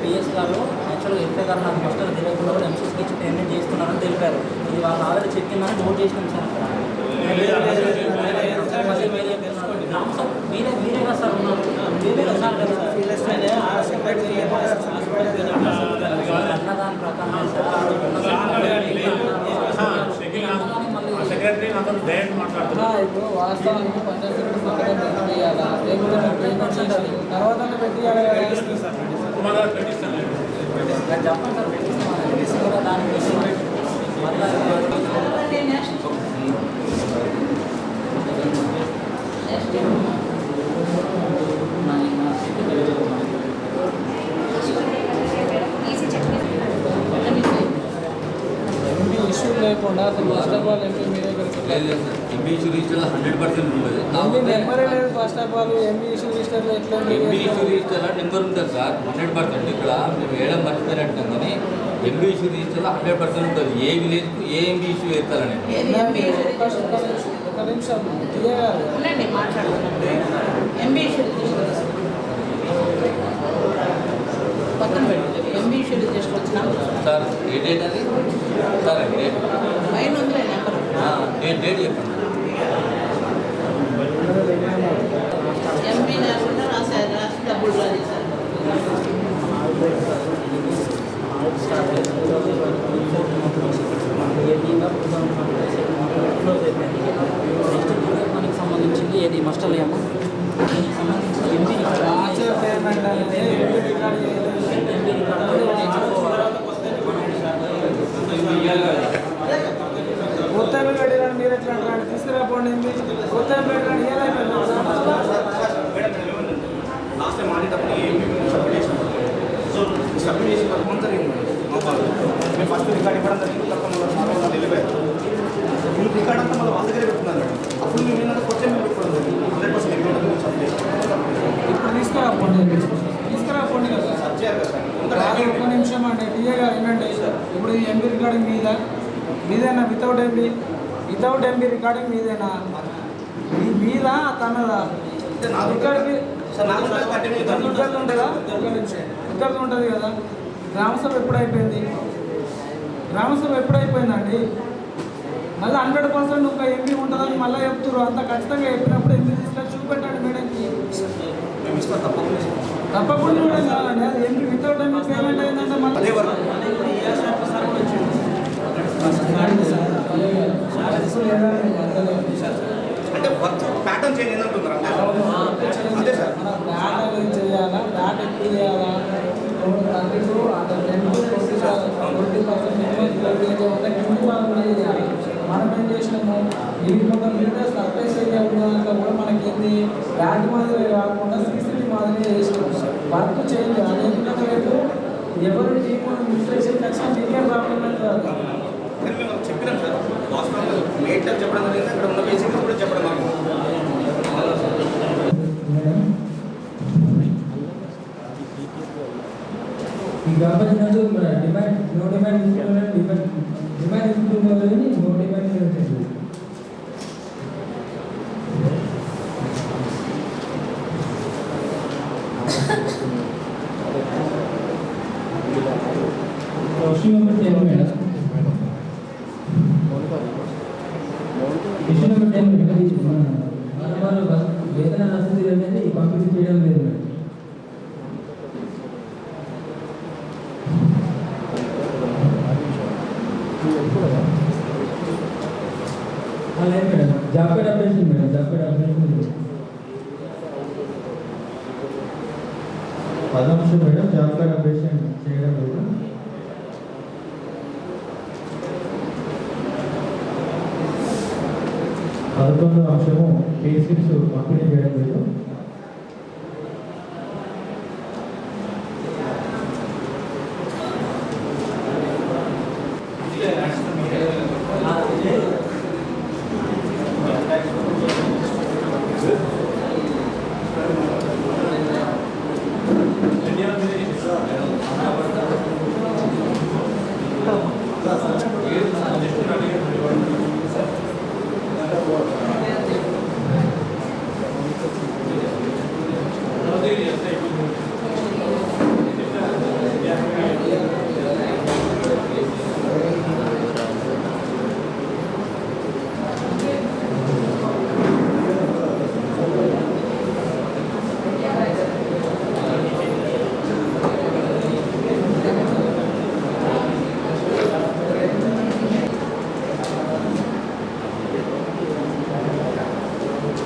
పిఎస్ గారు యాక్చువల్గా ఎఫ్ఐ గారు నాకు మాస్టర్ తెలియకుండా కూడా ఎంసీస్కి ఇచ్చి పేమెంట్ చేస్తున్నారని తెలిపారు ఇది వాళ్ళు ఆల్రెడీ చెప్పిందని నోట్ చేసినాం సార్ అక్కడ గ్రామ సభ మీరే కదా సార్ ఉన్నారు మీరే కదా సార్ కదా పంచాయతీ సంతకం పెట్టియాలా లేకుంటే పేమెంట్ చేయాలి తర్వాత పెట్టియాలి చెప్పండి సార్ పెట్టిస్తాం కూడా దానికి ఎంపీ ఇష్యూ లేకుండా అసలు ఫస్ట్ ఆఫ్ ఆల్ ఎంపీ మీరే ఎంపీ ఇష్యూ రిజిస్టర్లో 100% ఉంటుంది. ఎంపీ నెంబరే లేదు first of all MP issue రిజిస్టర్లో ఎట్లా ఎంపీ ఇష్యూ రిజిస్టర్లో నెంబర్ ఉంటుంది సార్ 100%. ఇక్కడ మేము వేయడం మర్చిపోయినట్టు కానీ ఎంపీ ఇష్యూ రిజిస్టర్లో 100% ఉంటుంది. ఏ విలేజ్కు ఏ ఎంపీ ఇష్యూ వేస్తారని ఒక నిమిషం తీయగారు ఉండండి మాట్లాడుతున్నాండి. ఎంబీ పక్కన పెట్టి ఎంబీ జస్ట్ వచ్చినా సార్ ఏ డేట్ అది సార్ డేట్ పైన ఉంది నెంబర్ డేట్ చెప్పండి. ఎంబీ లేకుండా రాసి డబ్బులు డ్రా చేశారు. మనకి సంబంధించింది ఏది మస్టర్ ఏమో పేమెంట్ అనేది ఎంపీ రికార్డ్ కొత్త కట్టినాడు మీరు ఎట్లా అంటారు తీసుకురాపోండి కొత్త పెట్టాడు లాస్ట్ టైం ఆడేటప్పుడు సబ్మిట్ చేసినాం. సో సబ్మిట్ చేసి కొంత జరిగింది మేము ఫస్ట్ రికార్డ్ ఇవ్వడం జరిగింది. తర్వాత వెళ్ళిపోయారు ఈ రికార్డ్ అంతా మళ్ళీ వాళ్ళ దగ్గరే పెట్టుకున్నారు మేడం. అప్పుడు మేము ఏంటంటే క్వశ్చన్ మేము పెట్టుకోవడం జరిగింది. 100% ఎగ్జిక్యూటివ్ సబ్మిట్ ఇప్పుడు తీసుకురాపోండి కదా సబ్ చేయాలి కదా రాదు. ఒక్క నిమిషం అంటే టీఏ గారు ఏంటంటే ఇప్పుడు ఈ ఎంపీ రికార్డింగ్ మీదేనా వితౌట్ ఎంపీ రికార్డింగ్ మీదేనా మీద తనదా రికార్డింగ్ ఇద్దరిది ఉంటుందా ఒక్క నిమిషం ఇద్దరిది ఉంటుంది కదా గ్రామసభ ఎప్పుడైపోయింది ఎప్పుడైపోయిందండి మళ్ళీ 100% ఒక ఎంపీ ఉంటుందని మళ్ళీ చెప్తారు అంత ఖచ్చితంగా చెప్పినప్పుడు ఎంపీ తీసుకొని చూపెట్టాడు మేడంకి తప్పకుండా కూడా కాదండి అది ఎంపీ వితౌట్ ఎంపీ పేమెంట్ అయిందంటే మళ్ళీ అంటే వర్క్ ప్యాటర్న్ చేంజ్ ఏంటంటున్నారు అంతే సార్. బ్యాట్ ఏం చేయాలా బ్యాట్ ఎక్కువ చేయాలా 20% మనం ఏం చేసినాము ఈ ఒక మీటర్ సర్ఫేస్ ఏరియా ఉన్న దాంట్లో కూడా మనకి ఏంది బ్యాట్ మాదిరి కాకుండా సీసీ మాదిరి చేసినాము వర్క్ చేంజ్ అదేంటంటే రేపు ఎవరు టీము ఇన్స్ట్రక్షన్ ఖచ్చితంగా మీకే ప్రాబ్లం కాదు. కానీ మేము చెప్పినాం సార్ వాస్తవంగా మేటర్ చెప్పడం జరిగింది. అక్కడ ఉన్న బేసిక్స్ కూడా చెప్పడం ఈ కాపాడినందు డిమాండ్ నో డిమాండ్ డిమాండ్ ఇస్తుందని నో డిమాండ్ చేస్తుంది. Question number 10 madam. Question number 10 మన వేతన రసీదు అనేది పంపిణీ చేయడం లేదు మేడం. లేదు madam job card updation madam job card updation పదవంశం మేడం జాబ్ కార్డ్ అప్డేషన్ చేయడం లేదు. పదకొండవ అంశము పే స్లిప్స్ పంపిణీ చేయడం లేదు.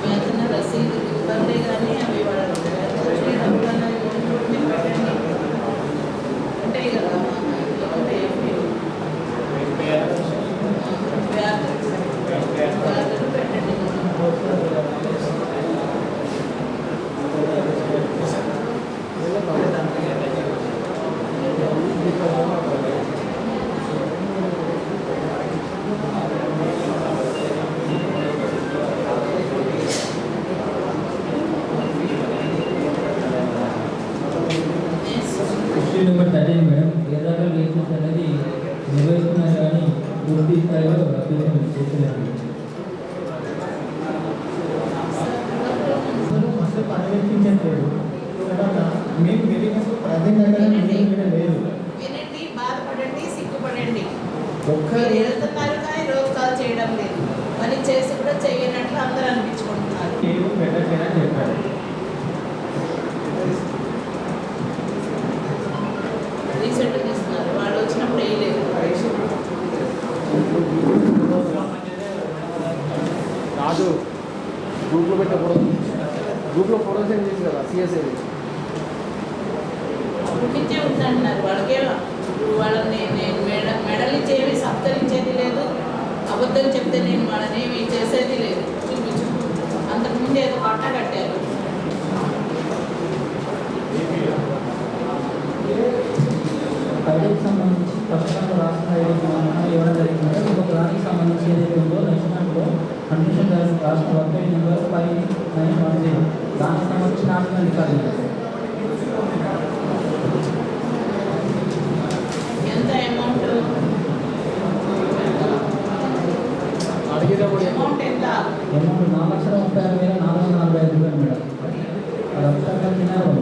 వేతన మీకు తెలియదు ప్రజెంట్ అక్కడ లేదు. వినండి, బాధపడండి, సిగ్గుపడండి. ఒక్క మీరు వెళ్తున్నారు కానీ రోజు కాల్ చేయడం లేదు. పని చేసి కూడా చేయనట్లు అందరూ అనిపించుకుంటున్నారు. ఏదో పెట్టట్లేదని చెప్పారు. రీసెంట్ ఇస్తున్నారు, వాళ్ళు వచ్చినప్పుడు వేయలేదు. కాదు, గ్రూప్లో పెట్టకూడదు. గ్రూప్లో ఫోటో సెండ్ చేసి కదా సిఎస్ఏ ఇచ్చే ఉందంటున్నారు. వాళ్ళకే వాళ్ళని నేను మెడల్ ఇచ్చేవి సప్తరించేది లేదు. అబద్ధం చెప్తే నేను వాళ్ళని ఏమి చేసేది లేదు. చూపించు. అంతకుముందు ఏదో పట్ట కట్టారు. ఐడికి సంబంధించి ప్రస్తుతం రాష్ట్ర ఐడికి ఇవ్వడం జరిగింది. ఇంకొక దానికి సంబంధించి ఏదైతే ఉందో లక్ష్మణ్లో కండిషన్ రాష్ట్ర వర్క్ నెంబర్ 5910 దానికి సంబంధించి నాలుగు రికార్డు ఎంత అమౌంట్ అడిగేటప్పుడు అమౌంట్ ఎంత? అమౌంట్ 4,36,445 రూపాయలు మేడం. అది అప్పుడు తిన్నారు.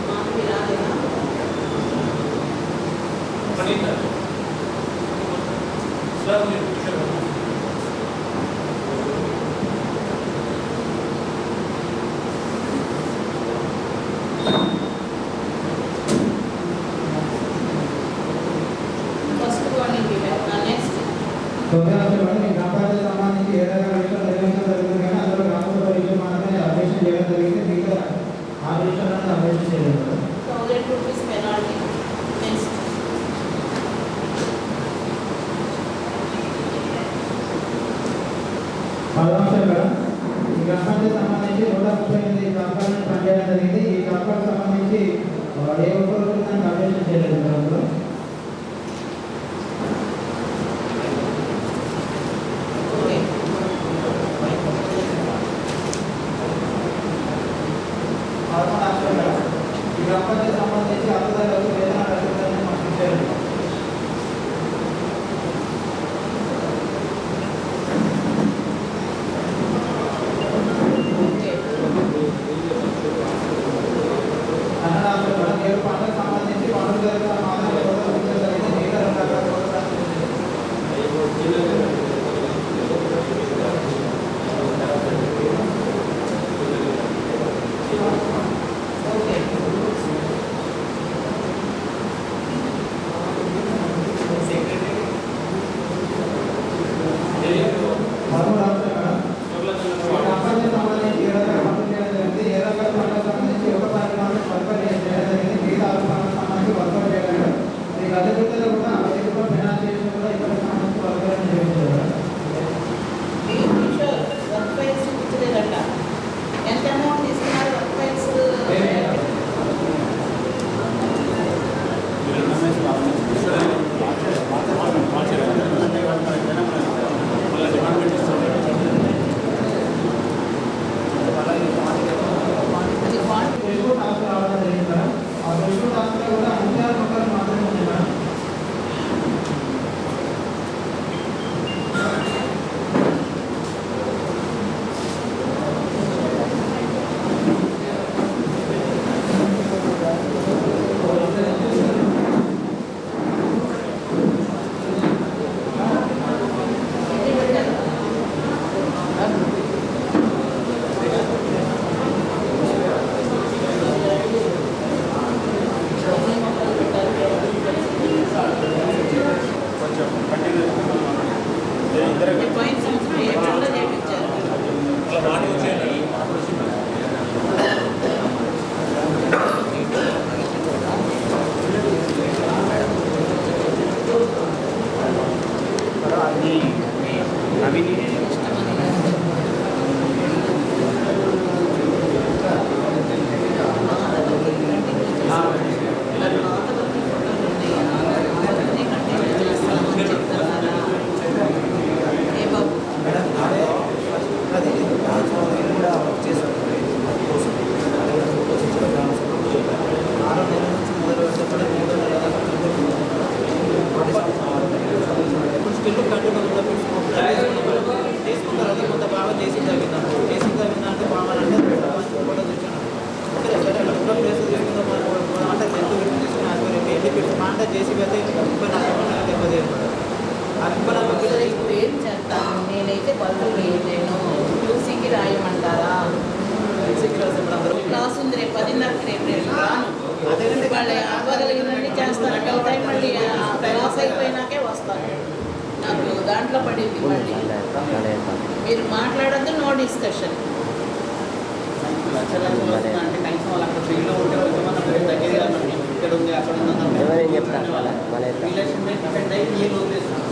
మాకు రాలేదా? ఫస్ట్ వార్నింగ్ నెక్స్ట్ గ్రామాలకు సంబంధించి ఏదైనా విషయం నిర్వహించడం జరిగింది కానీ అందులో గ్రామ విషయం మాత్రమే అభ్యర్థన చేయడం జరిగింది. మిగతా ఆ విషయాలను అభ్యర్థన చేయలేదు. 1000 రూపీస్ పెనాల్టీ. నెక్స్ట్ పదవంశం మేడం, ఈ గ్రామానికి సంబంధించి 138 గ్రామాలను పనిచేయడం జరిగింది. ఈ గ్రామాలకు సంబంధించి ఏ ఒక్కరు దానికి అభ్యర్థన చేయలేదు మేడం. అందులో ఓకే. పదకొండు మేడం, ఈ గ్రామానికి సంబంధించి అధికారులకు వేతన రసీదులను పంపించారు. ఓకే. అన్నదాతలు మేడం, 7 పంటలకు సంబంధించి పంటలు జరుగుతున్న మాదిరి కోతలు ఉంచడం జరిగింది. మిగతా 2 రకాల కోతలు ఓకే. పదమూడు మేడం, ఈ గ్రామానికి సంబంధించి 7 రకాల పంటలు చేయడం జరిగింది. 7 రకాల పంటలకు సంబంధించి ఒక పని మాత్రం వర్కౌట్ చేయడం జరిగింది. మిగతా 6 పంటలకు సంబంధించి వర్కౌట్ చేయడం. ఈ గత గుర్తులు కూడా ఎక్కువ ఫైనాన్షియేషన్ కూడా ఇక్కడికి సంబంధించి వర్కౌట్ చేయించారు. కిషోర్ వర్క్ ఫైల్స్ చూపించలేదంట. ఎంత అమౌంట్ తీసుకున్నారు వర్క్ ఫైల్స్? అది క్వాంటిటీ తెలుగు టాస్క్ రావడం జరిగింది మేడం. ఆ తెలుగు టాస్క్లో కూడా 36 మొక్కలు మాత్రమే ఉంది మేడం. సరే, ఇప్పుడు ఏం చేస్తాను నేనైతే బదులు వేయలేను. క్యూసీకి రాయమంటారా? క్లాస్ ఉంది రేపు 10:30కి, రేపు రాను. వాళ్ళు అవ్వగలిగినట్టు చేస్తాను. అవుతాయి, మళ్ళీ క్లాస్ అయిపోయినాకే వస్తాను. నాకు దాంట్లో పడింది. మళ్ళీ మీరు మాట్లాడద్దు, నో డిస్కషన్. అంటే కనీసం వాళ్ళు అక్కడ ఫీల్డ్లో ఉంటే మనం దగ్గర ఇక్కడ ఉంది అక్కడ ఉంది రిలేషన్ డిపెండ్ అయ్యి నీళ్ళు వదిలేస్తున్నాం.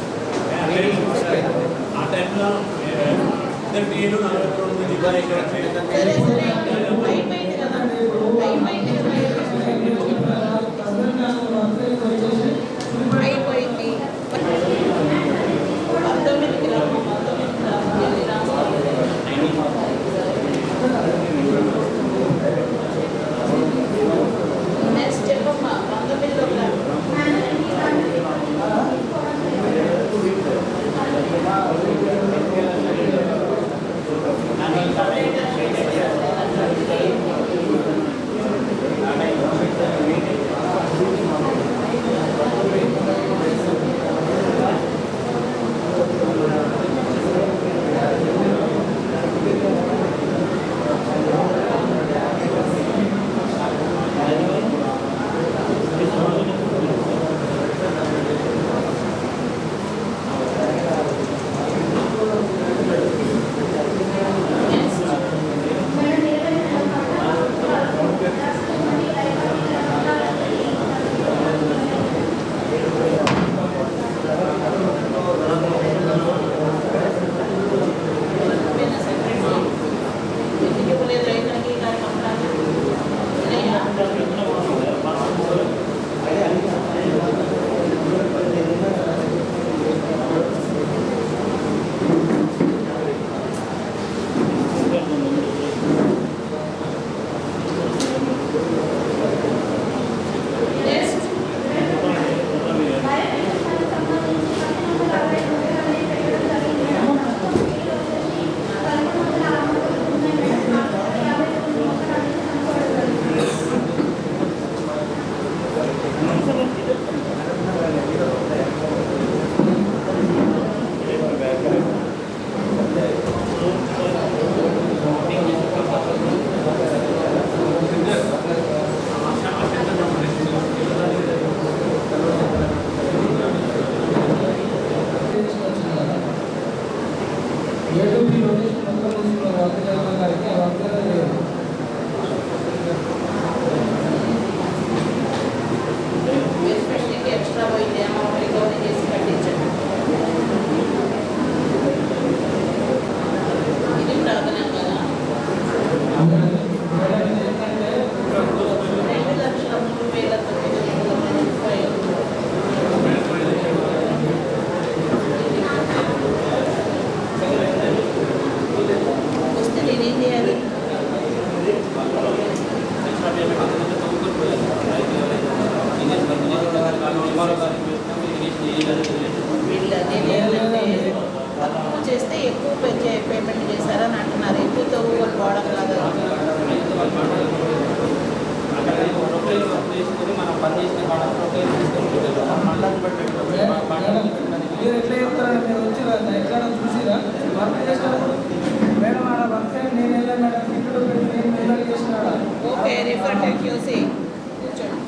ఆ టైంలో నీళ్ళు 40 ఇక్కడ సరే సరే, అయిపోయింది కదా, అయిపోయింది కదా, అయిపోయింది. 19కి రాము, 19కి రాము, వెళ్ళి రాము. నెక్స్ట్ చెప్పమ్మా, 19లో రాము. ఎక్స్ట్రా పోయింది అమౌంట్ రికవరీ చేసి కట్టించండి. ఇది ప్రార్థన కదా. 2,03,930 వస్తే నేనేం చేయాలి? నేనేంటంటే తక్కువ చేస్తే ఎక్కువ పేమెంట్ చేశారని అంటున్నారు. ఎక్కువతో పోవడం కాదు. మనం పని చేసిన మీరు ఎట్లా చెప్తారా? మీరు వచ్చిరా ఎక్కడ చూసిరా వర్క్ చేసినప్పుడు మేడం ఆడ వర్క్ సైడ్ నేను వెళ్ళాను మేడం, ఇక్కడ నేను వెళ్ళాలి చేసినాడా? Okay, refer to QC. కూర్చోండి.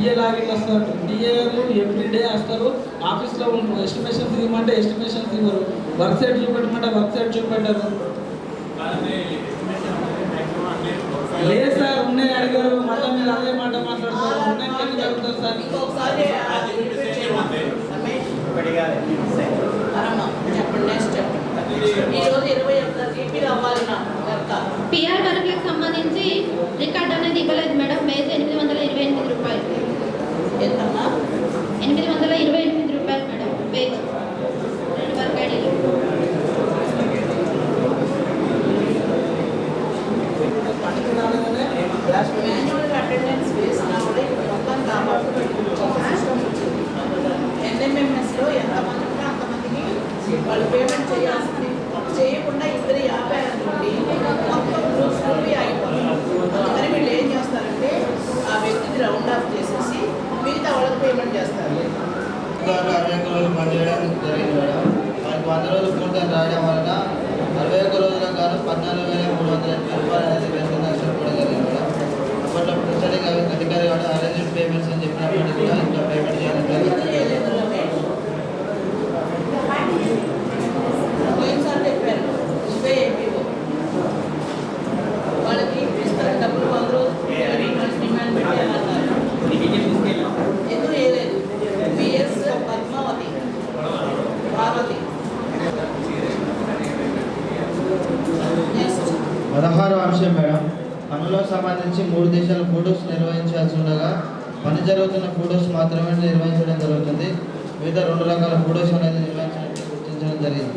డిఏ లాగిట్ వస్తారు. డిఏలు ఎవ్రీడే వస్తారు, ఆఫీస్లో ఎస్టిమేషన్స్ ఇవ్వమంటే ఎస్టిమేషన్స్ ఇవ్వరు, వర్క్ సైట్ చూపెట్టమంటే వర్క్ సైట్ చూపెట్టరు. లేదు సార్, ఉన్నాయి అడిగారు, మళ్ళీ మీరు అదే మాట మాట్లాడతారు. ఉన్నాయి ఎందుకు జరుగుతారు సార్? ఇంకొకసారి చెప్పండి, నెక్స్ట్ చెప్పండి. ఈరోజు 21 జీపీలు అవ్వాలి నాకు లెక్క. పిఆర్ వర్క్లకు సంబంధించి రికార్డ్ అనేది ఇవ్వలేదు మేడం. వేజ్ 828 రూపాయలు. ఎంతమ్మా? 828 రూపాయలు మేడం వేజ్. 2 వర్క్ ఐడీలు. మాన్యువల్ అటెండెన్స్ వేసినా కూడా ఇప్పుడు మొత్తం కాపాడుతూ ఎన్ఎంఎంఎస్లో ఎంతమంది ఉంటే అంతమందికి వాళ్ళు పేమెంట్ చేయాల్సింది. చేయకుండా ఇద్దరు 50 అనుకోండి, మొత్తం గ్రూప్స్ అయిపోతుంది. అందుకని వీళ్ళు ఏం చేస్తారంటే ఆ వ్యక్తిని రౌండ్ ఆఫ్ చేసేసి మిగతా వాళ్ళకి పేమెంట్ చేస్తారు. 61 రోజులు పనిచేయడం జరిగింది మేడం. మనకి 100 రోజులు పూర్తిగా రాయడం వలన 61 రోజులకు గాను 14,380 రూపాయలు అనేది వేతనం నష్టపోవడం జరిగింది మేడం. అప్పట్లో ప్రిసైడింగ్ అధికారి కూడా అరేంజ్డ్ పేమెంట్స్ అని చెప్పినప్పటికీ కూడా ఇంకా పేమెంట్ చేయడం జరిగింది. పోయినసారి చెప్పారు నువ్వే ఏపీఓ వాళ్ళకి ఇస్తారు డబ్బులు 100 రోజులు డిమాండ్ పెట్టాలన్నారు. ఎందుకు వేయలేదు? బిఎస్ పద్మావతి పార్వతి. 16వ అంశం మేడం, పనులకు సంబంధించి 3 దేశాల ఫోటోస్ నిర్వహించాల్సి ఉండగా పని జరుగుతున్న ఫోటోస్ మాత్రమే నిర్వహించడం జరుగుతుంది. మిగతా 2 రకాల ఫోటోస్ అనేది నిర్వహించినట్టు గుర్తించడం జరిగింది.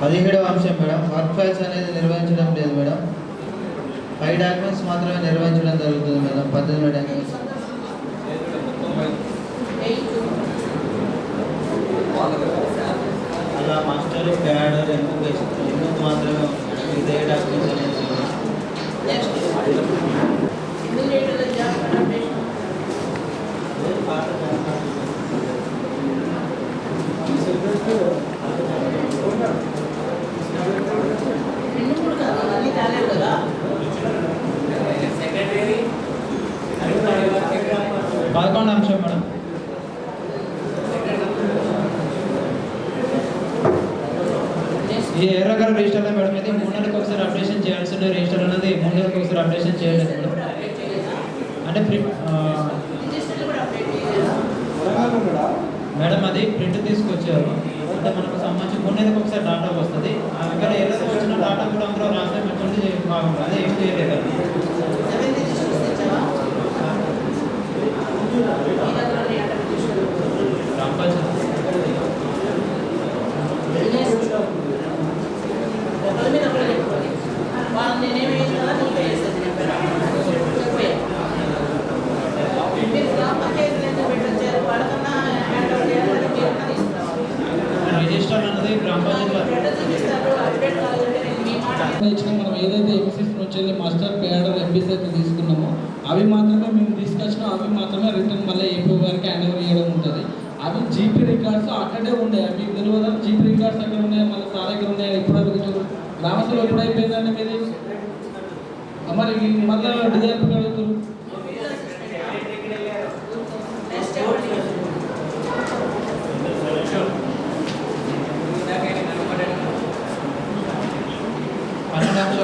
17వ అంశం మేడం, వర్క్ ఫైల్స్ అనేది నిర్వహించడం లేదు మేడం. 5 డాక్యుమెంట్స్ మాత్రమే నిర్వహించడం జరుగుతుంది మేడం. 18 డాక్యుమెంట్స్. అలా మాస్టర్ ప్యాడ్ ఎందుకు మాత్రమే ఇదే డాక్యుమెంట్స్ అనేది సెక్రటరీ 11వ అంశం మేడం, ఈ ఎర్రగల రిజిస్టర్లో మేడం ఇది 3 నెలలకు ఒకసారి అప్డేషన్ చేయాల్సి ఉండే రిజిస్టర్ అనేది 3 నెలలకు ఒకసారి అప్డేషన్ చేయలేదు మేడం. అంటే మేడం అది ప్రింట్ తీసుకొచ్చారు, అంటే మనకు సంబంధించి 3 నెలలకు ఒకసారి డాటా వస్తుంది. అక్కడ ఎర్రగా వచ్చిన డాటా కూడా అందులో రాస్తే మంచి బాగుంటుంది. అదే ఏం చేయలేదు ఒకరి మీద ఒకరు చెప్పుకోవాలి. వాళ్ళు నేనేమి వేసినా నువ్వు వేసేది చెప్పాను. మీరు గ్రామ పంచాయతీలు ఎందుకు పెట్టొచ్చారు? వాళ్ళకన్నా హ్యాండ్ ఓవర్ చేయాలని మీరన్నా తీసుకురావాలి. రిజిస్టర్ అనేది గ్రామ పంచాయతీ చూపిస్తారు అప్డేట్ కావాలంటే నేను మీ మాట ఇచ్చిన మనం ఏదైతే ఎంసీస్ నుంచి మాస్టర్ పేడర్ ఎంపీస్ అయితే తీసుకున్నామో అవి మాత్రమే మేము తీసుకొచ్చినాం. అవి మాత్రమే రిటర్న్ మళ్ళీ ఏపీ గారికి హ్యాండ్ ఓవర్ చేయడం ఉంటుంది. అవి జీపీ రికార్డ్స్ అక్కడే ఉన్నాయి. మీకు తెలియదా జీపీ రికార్డ్స్ అక్కడ ఉన్నాయి, మళ్ళీ సార్ దగ్గర ఉన్నాయి. ఇప్పుడు గ్రామసభ ఎప్పుడు అయిపోయిందండి మీది? మరి మళ్ళీ డిజైన్ అడుగుతారు.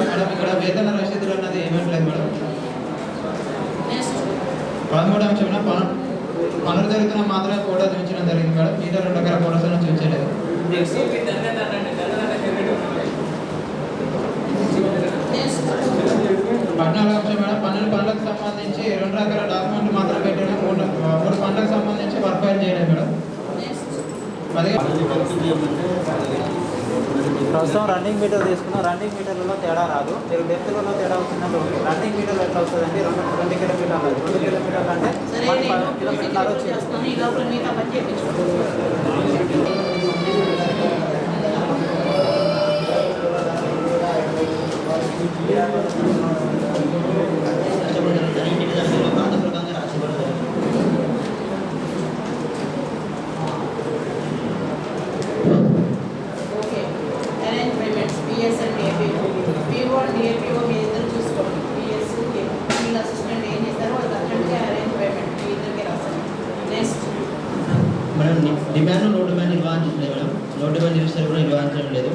మేడం ఇక్కడ వేతన రసీదులు అన్నది ఏమిట్లేదు మేడం. 13వ అంశం పనులు జరుగుతున్న మాత్రమే ఫోటో చూపించడం జరిగింది మేడం. మిగతా 2 రకాల ఫోటోస్ చూపించలేదు. 14వ అంశం మేడం, 12 పనులకు సంబంధించి 2 రకాల డాక్యుమెంట్లు మాత్రం పెట్టడం, 3 పనులకు సంబంధించి వర్క్ ఫైల్ చేయలేదు మేడం. ప్రస్తుతం రన్నింగ్ మీటర్ తీసుకున్నాం. రన్నింగ్ మీటర్లలో తేడా రాదు. మీరు డెప్త్లలో తేడా వచ్చినట్టు రన్నింగ్ మీటర్లు ఎట్లా వస్తుందండి? 2 కిలోమీటర్లు 2 కిలోమీటర్లు అంటే 1 కిలోమీటర్ వచ్చింది. ఈ లోపల మిగతా పని చేయించుకోండి. Okay, arrange payments PS and APO. PO and APO మీ ఇద్దరు చూసుకోండి. పిఎస్ ఇలా చేయడం లేదు.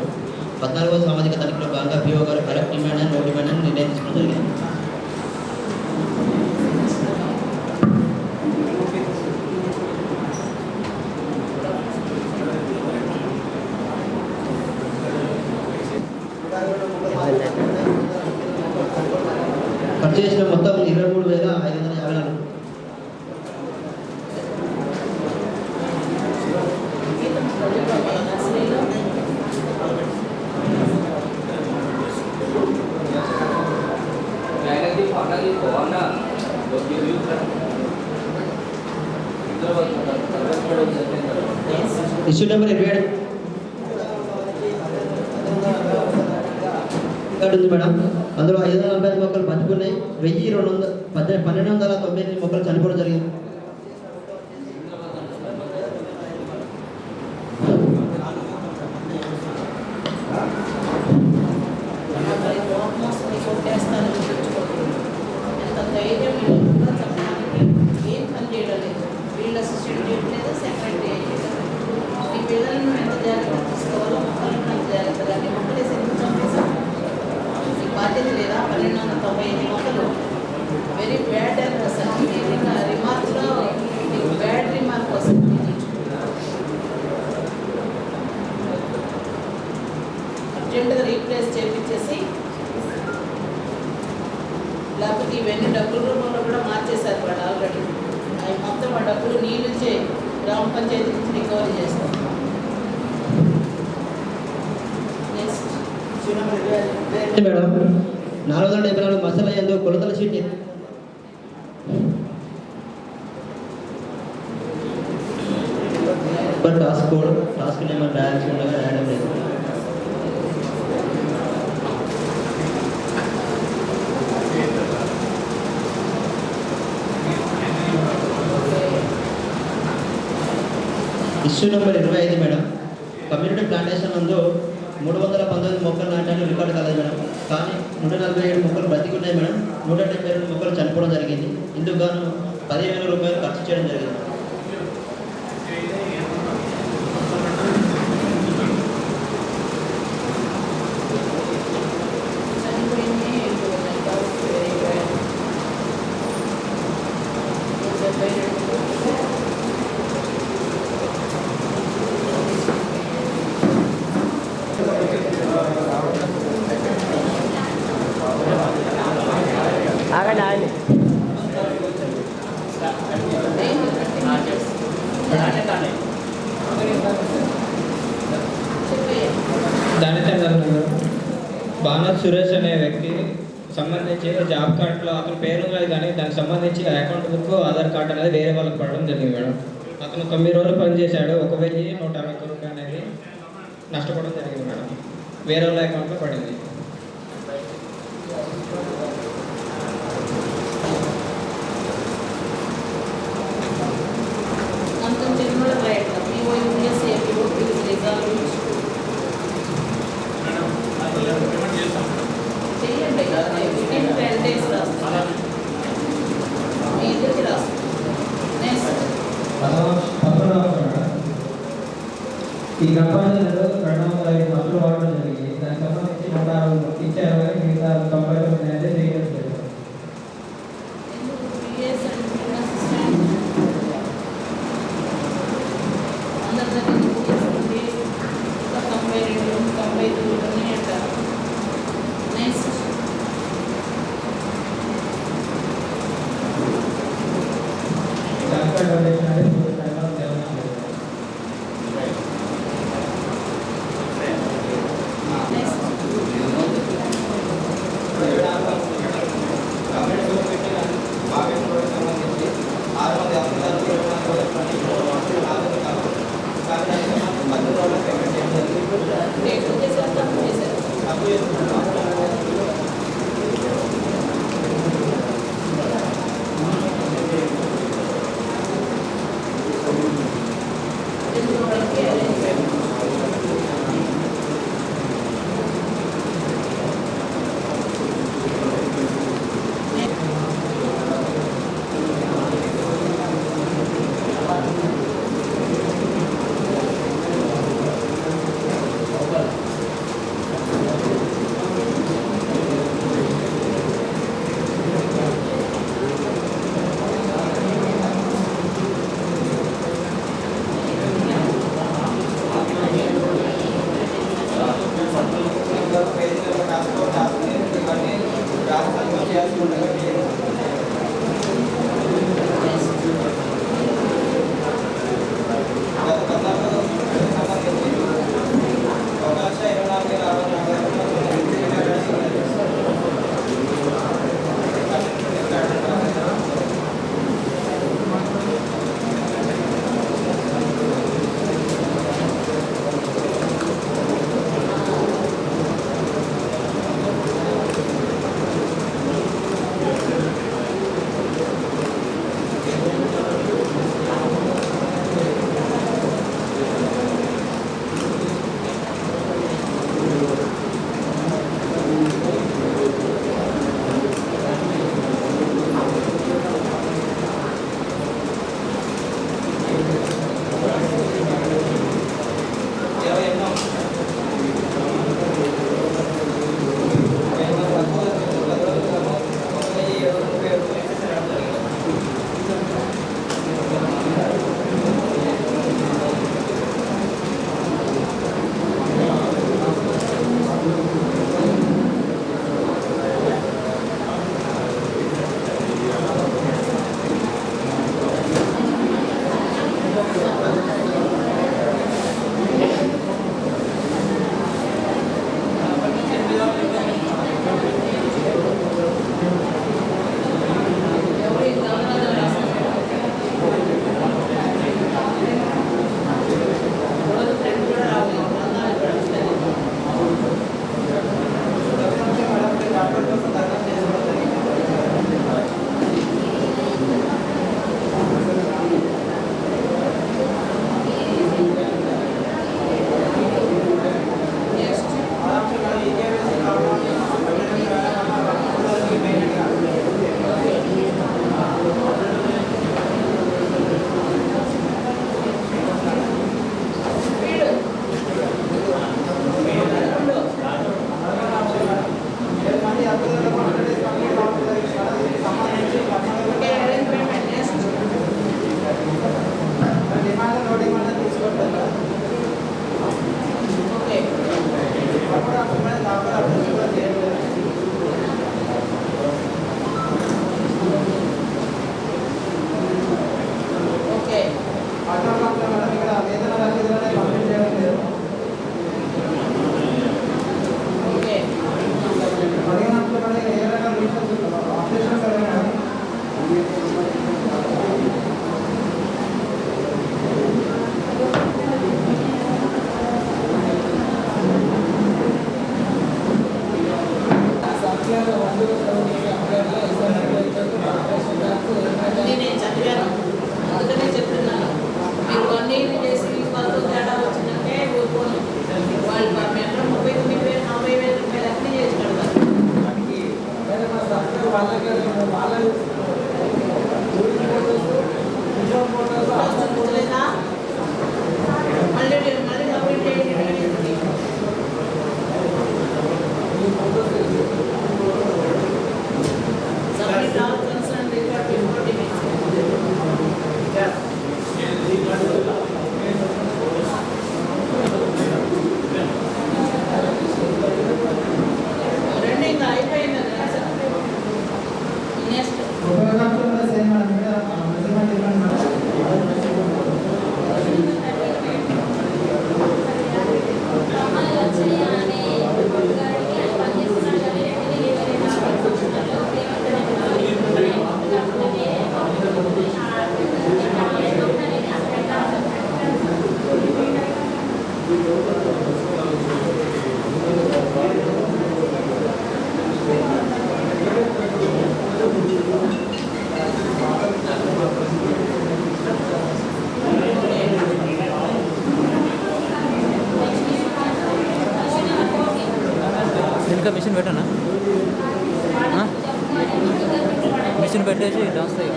14వ సామాజిక తనిఖీలో భాగంగా పిఓ గారు correct demand and no demand అని నిర్ణయం తీసుకోవడం జరిగింది. ఖర్చు చేసిన మొత్తం 23,554. ఇష్యూ నెంబర్ 27 ఉంది మేడం. అందులో 545 మొక్కలు బతుకున్నాయి. 1298 మొక్కలు చనిపోవడం జరిగింది. ఎంత ధైర్యం చెప్పడానికి ఏం పని చేయడం లేదు. వీళ్ళు అసిస్టెంట్ చేయట్లేదు, సెక్రటరీ చేయట్లేదు. ఈ పిల్లలను ఎంత జాగ్రత్త తీసుకోవాలో మొక్కలను ఎంత జాగ్రత్తగా అన్ని మొక్కలు వేసి ఎందుకు చంపేశారు? ఈ బాధ్యత లేదా? 1295 మొక్కలు వెరీ బ్యాడ్ అని అసలు ఇంకా రిమార్క్లో బ్యాడ్ రిమార్క్ వస్తుంది. అర్జెంటుగా రీప్లేస్ చేయించేసి, లేకపోతే ఇవన్నీ డబ్బుల రూపంలో కూడా మార్చేశారు వాడు ఆల్రెడీ. అవి మొత్తం ఆ డబ్బులు నీళ్ళుచ్చే గ్రామ పంచాయతీ నుంచి రికవరీ చేస్తారు. మేడం 474 మసాలా ఎందు కొలతల sheet task code task name అని రాయాల్సి ఉండగా రాయడం లేదు. Issue number 25 madam. Community plantation నందు 319 మొక్కలు నాటాను రికార్డు కాలేదు మేడం. కానీ 147 మొక్కలు బ్రతికి ఉన్నాయి మేడం. 172 మొక్కలు చనిపోవడం జరిగింది. ఇందుకు గాను 10,000 రూపాయలు ఖర్చు చేయడం జరిగింది. బాణర్ సురేష్ అనే వ్యక్తి సంబంధించి జాబ్ కార్డులో అతని పేరు ఉన్నది, కానీ దానికి సంబంధించి అకౌంట్ బుక్ ఆధార్ కార్డు అనేది వేరే వాళ్ళకి పడడం జరిగింది మేడం. అతను 9 రోజులు పనిచేశాడు. 1,161 రూపాయలు అనేది నష్టపోవడం జరిగింది మేడం. వేరే వాళ్ళ అకౌంట్లో పడింది. ఈ కంపెనీలలో 205 మందులు వాడడం జరిగింది. దానికి సంబంధించి 160 ఇచ్చారు, కానీ మిగతా 99 అయితే చేయడం జరిగింది. చేయాల్సి ఉంటుంది. నేను చదివాను, అందుకనే చెప్తున్నాను. మీరు అన్నీ చేసి వాళ్ళతో తేడా వచ్చినాకే ఊరుకోను. వాళ్ళు మా మెట్రో 39,000 40,000 రూపాయలు అన్నీ చేసి కడతారు. చూపించలేదా? మళ్ళీ కంప్లీట్ చేయండి. Submit all concerned record before division. రెండు ఇంకా అయిపోయింది కదా. నెక్స్ట్ ఇంకా మిషన్ పెట్టానా? మిషన్ పెట్టేసి ఇట్లా వస్తాయి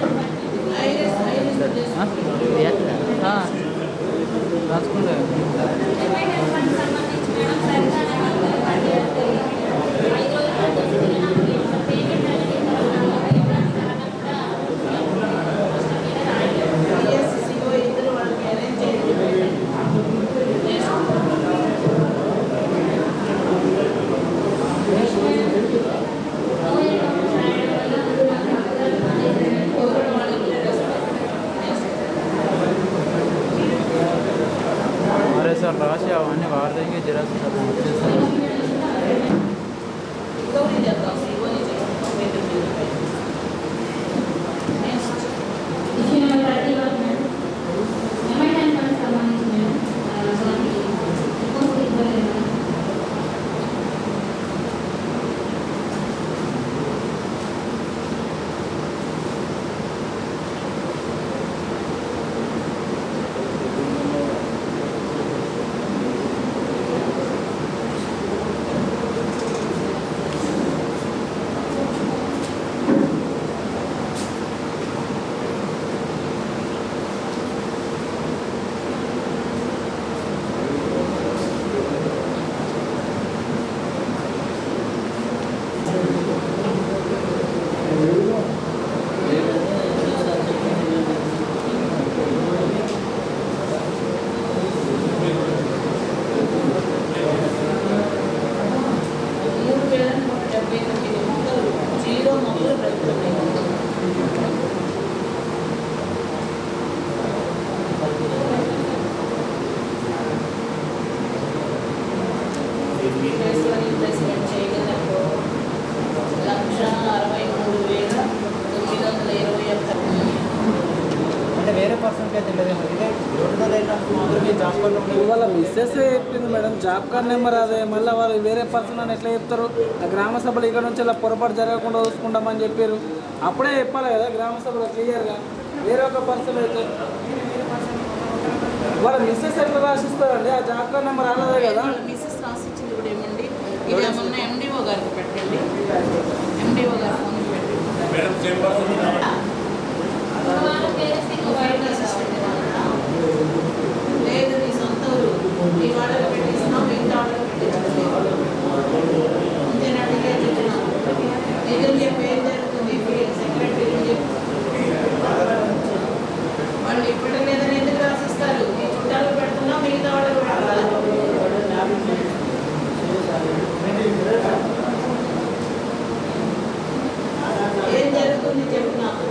రాసుకుంటే ఇద్దరు వాళ్ళకి అరేంజ్ చేయండి. అంటే వేరే పర్సన్కి అయితే తెలియదు ఇదే 200 జాబ్ వాళ్ళ మిస్సెస్ చెప్పింది మేడం జాబ్ కార్డ్ నెంబర్ అదే మళ్ళీ వాళ్ళు వేరే పర్సన్ అని ఎట్లా చెప్తారు ఆ గ్రామ సభలు ఇక్కడ నుంచి ఇలా పొరపాటు జరగకుండా చూసుకుంటామని చెప్పారు అప్పుడే చెప్పాలి కదా గ్రామ సభలో క్లియర్గా వేరే ఒక పర్సన్ అయితే వాళ్ళ మిస్సెస్ ఎట్లా రాసిస్తారండి ఆ జాబ్ కార్డ్ నెంబర్ రాలేదే కదా మిస్సెస్ రాసిచ్చింది కూడా ఏమండి ఇది ఏమన్నా ఎండిఓ గారికి పెట్టండి ఎండిఓ గారి ఫోన్ పెట్టండి లేదు నీ సొంత ఊరు ఈ వాళ్ళకి పెట్టిస్తున్నావు మిగతా వాళ్ళకి పెట్టించలేదు అంతేనండి ఏదో చెప్పి ఏం జరుగుతుంది సెక్రటరీ చెప్పి వాళ్ళు ఇప్పటి లేదని ఎందుకు రాసిస్తారు నీ చుట్టాలు పెడుతున్నావు మిగతా వాళ్ళకి పెట్టాలి ఏం జరుగుతుంది చెప్పు నాకు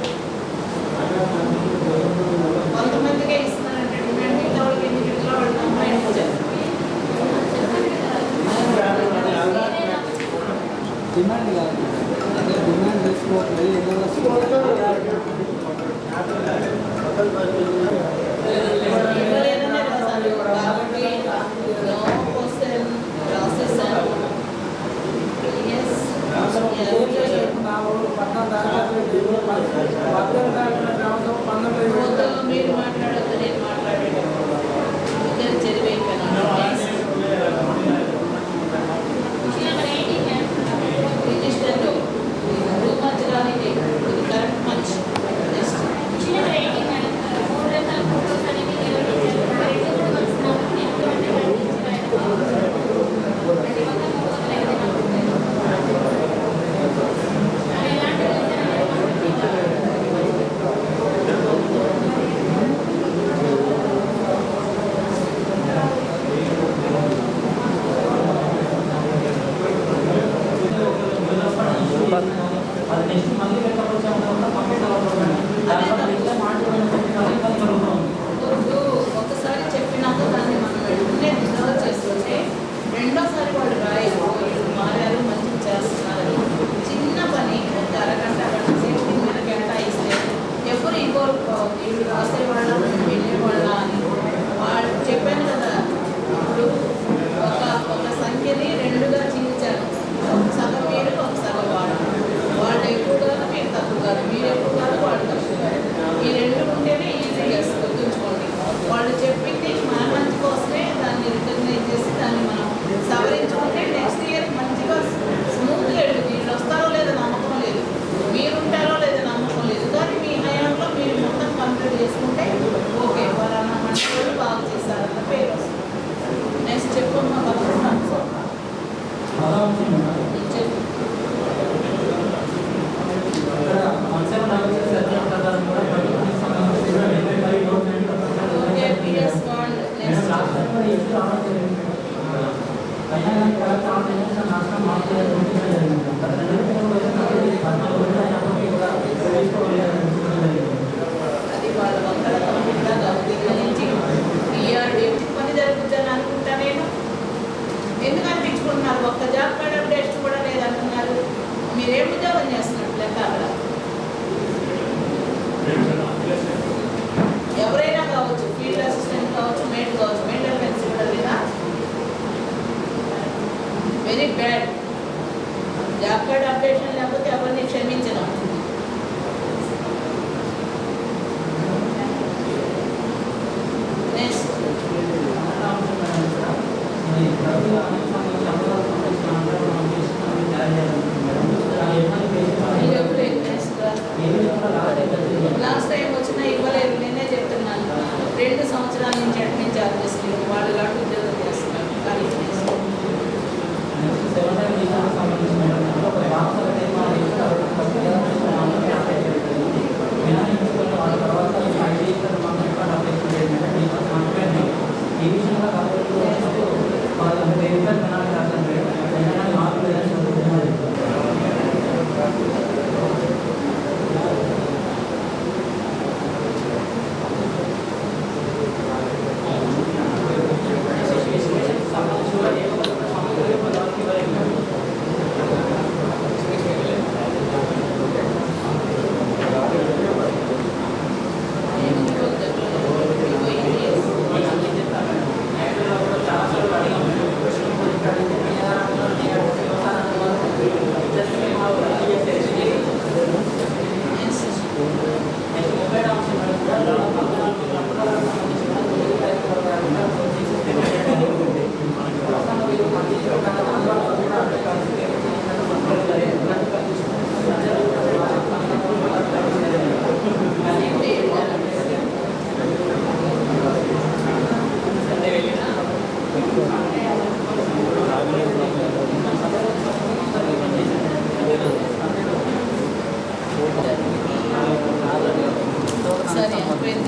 కొంతమందికే ఇస్తున్నారంటే డిమాండ్ మిగతా వాళ్ళకి ఎందుకు ఇట్లా వాళ్ళు కంప్లైంట్ ఇచ్చారు డిమాండ్ కాదు డిమాండ్ తీసుకోవట్లేదు ఎవరైనా రాసాలి కాబట్టి నో క్వశ్చన్ రాసేసాను మీరు మాట్లాడొద్దు నేను మాట్లాడాను ఇద్దరు చదివైపోయినాను రిజిస్టర్లో టూ మచ్ రాని కరెక్ట్ మచ్ అది నెక్స్ట్ మళ్ళీ ఒకసారి చెప్పినాక దాన్ని మనం వెంటనే రిజర్వ్ చేసుకుంటే రెండోసారి వాళ్ళు రాయరు వీళ్ళు మారారు మంచిగా చేస్తున్నారు చిన్న పని ఒక అరగంట గంట సేపు మీద కేటాయిస్తే ఎవరు ఇన్వాల్వ్ వీళ్ళు రాసేవాళ్ళ వినేవాళ్ళ అని వాళ్ళు చెప్పాను కదా ఇప్పుడు ఒక సంఖ్యని రెండుగా చీల్చాను ఒక సగం మీరు ఒక సగం వాళ్ళు ఎక్కువగా మీరు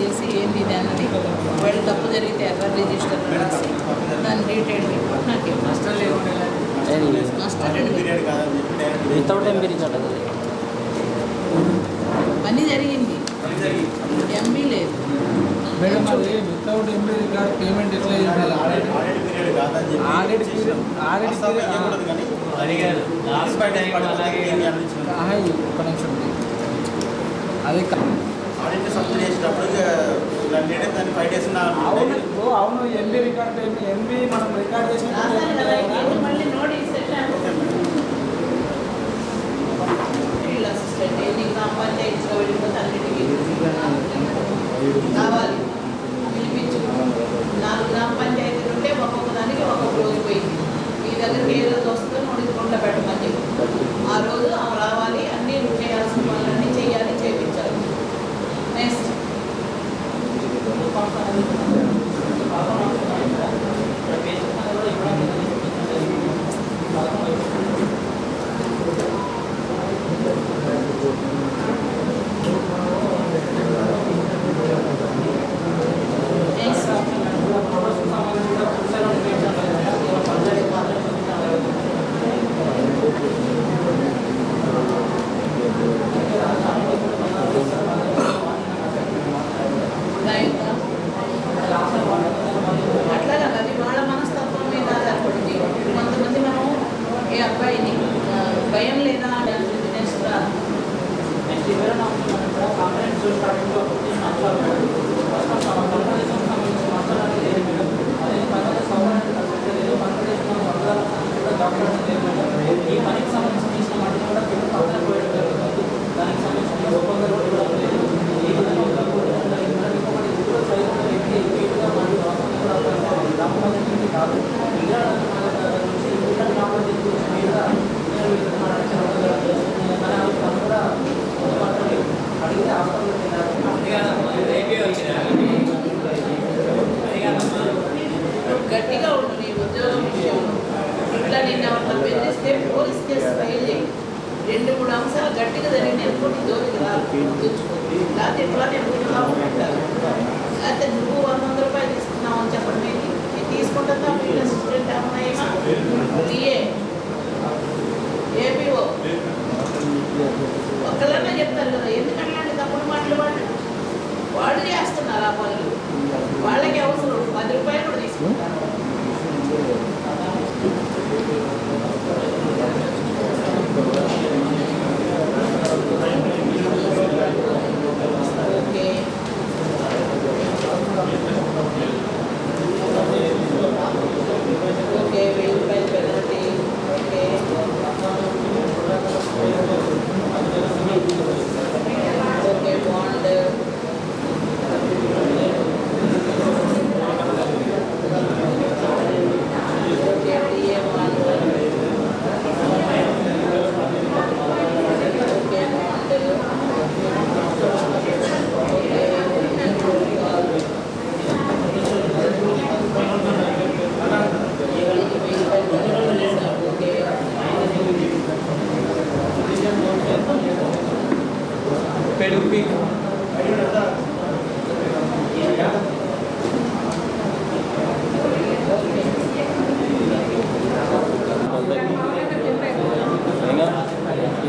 చేసి ఏంది ఇది అన్నది వాళ్ళు తప్పు జరిగితే ఎర్రర్ రిజిస్టర్ రాసి దాని డీటెయిల్ రిపోర్ట్ నాకు వితౌట్ ఎంపీ రికార్డ్ అది పని జరిగింది ఎంబీ లేదు మేడం అది వితౌట్ ఎంబీ రికార్డ్ పేమెంట్ ఎట్లా చేయాలి? ఆడిట్ పీరియడ్ అడిగారు లాస్ట్ టైం అలాగే ఒక నిమిషం అది ఆడిట్ సబ్మిట్ చేసేటప్పుడు దాన్ని 5 days అవును ఎంబీ రికార్డ్ పేమెంట్ ఎంబీ మనం రికార్డ్ రాశాను కదా చేసిన ఇంకేంటి మళ్ళీ నోటీస్ ఫీల్డ్ అసిస్టెంట్ ఎన్ని గ్రామ పంచాయతీలో వెళ్ళిపోతే అన్నిటికీ కావాలి పిలిపించు 4 గ్రామ పంచాయతీలు ఉంటే ఒక్కొక్క దానికి ఒక్కొక్క రోజు పోయింది మీ దగ్గరికి ఏ రోజు వస్తుందో నోటీస్ కొండ పెట్టమని చెప్పి ఆ రోజు ఆమె రావాలి అన్నీ చేయాల్సిన పనులన్నీ చేయాలి చేయించాలి నెక్స్ట్ అట్లాగా అది వాళ్ళ మనస్తత్వం మీద ఆధారపడింది. కొంతమంది మనం ఏ అబ్బాయిని భయం లేదా నెక్స్ట్ ఈ పనికి సంబంధించిన మట్టి కూడా పక్కన పోయేటప్పుడు దానికి సంబంధించిన ఒప్పందాలు కూడా ఈ విధంగా కాదు గట్టిగా ఉండు నీ ఉద్యోగం విషయంలో. ఇట్లా నిన్న ఎవరిని బెదిరిస్తే పోలీస్ కేసు ఫైల్ చేయి. 2-3 అంశాలు గట్టిగా జరిగిన ఎన్నుకోటి జోలికి రాదు లేకపోతే ఎట్లానే ఎన్నుకుంటా ఉంటారు. లేకపోతే నువ్వు 100 రూపాయలు తీసుకున్నావు అని చెప్పండి ఇది తీసుకుంటుందా ఫీల్డ్ అసిస్టెంట్ అమ్మాయినా టీఏ ఏపీఓ ఒక్కళ్ళనే చెప్తారు కదా. ఎందుకంటే తప్పుడు మాటలు వాళ్ళు చేస్తున్నారు ఆ పనులు. వాళ్ళకి అవసరం 10 రూపాయలు కూడా తీసుకుంటారు. ఓకే 1000 రూపాయలు పెనాల్టీ. ఓకే బాండ్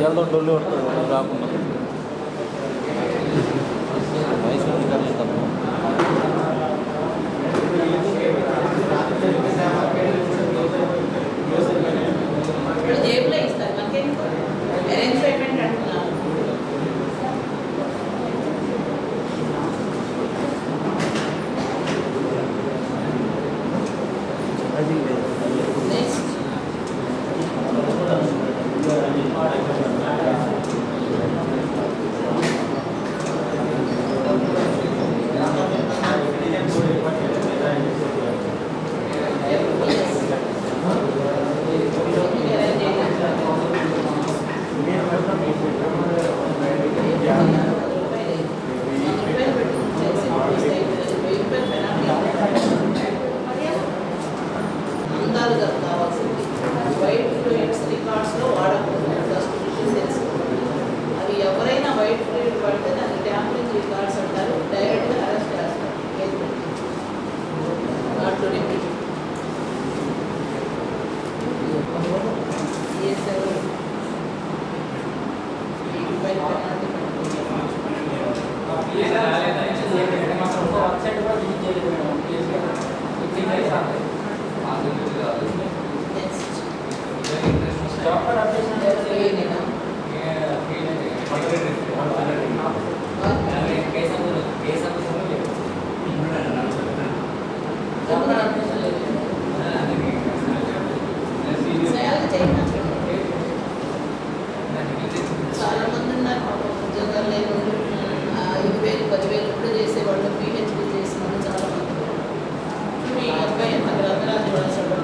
ఇవాళ డొల్లు పడుతుంది రాకుండా వయసు తప్ప జేబులో ఇస్తారు మనకేందుకు అరేంజ్ పేమెంట్ అంటున్నారు. నెక్స్ట్ అందాలుగా కావాల్సింది వైట్ ఫ్లూయిడ్స్ రికార్డ్స్లో వాడకూడదు. ఫస్ట్ తెలుసు అవి ఎవరైనా వైట్ ఫ్లూయిడ్ పడితే దాన్ని ట్యాంపరింగ్ రికార్డ్స్ అంటారు. డైరెక్ట్గా అరెస్ట్ వెబ్సైట్ కూడా విజిట్ చేయలేదు మేడం ప్లీజ్గా జాబ్ కార్డ్ అప్డేషన్ చాలా మంది ఉన్నారు పాపం ఉద్యోగాలు లేని 5,000 10,000 కూడా చేసేవాళ్ళు పిహెచ్డి చేసిన వాళ్ళు చాలా మంది ఉన్నారు. మీ అబ్బాయి ఎంత గ్రంథరాజు రాశాడు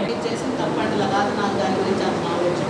నెక్స్ట్ చేసిన తప్పండి కాదు నాకు దాని గురించి అంత నాలెడ్జ్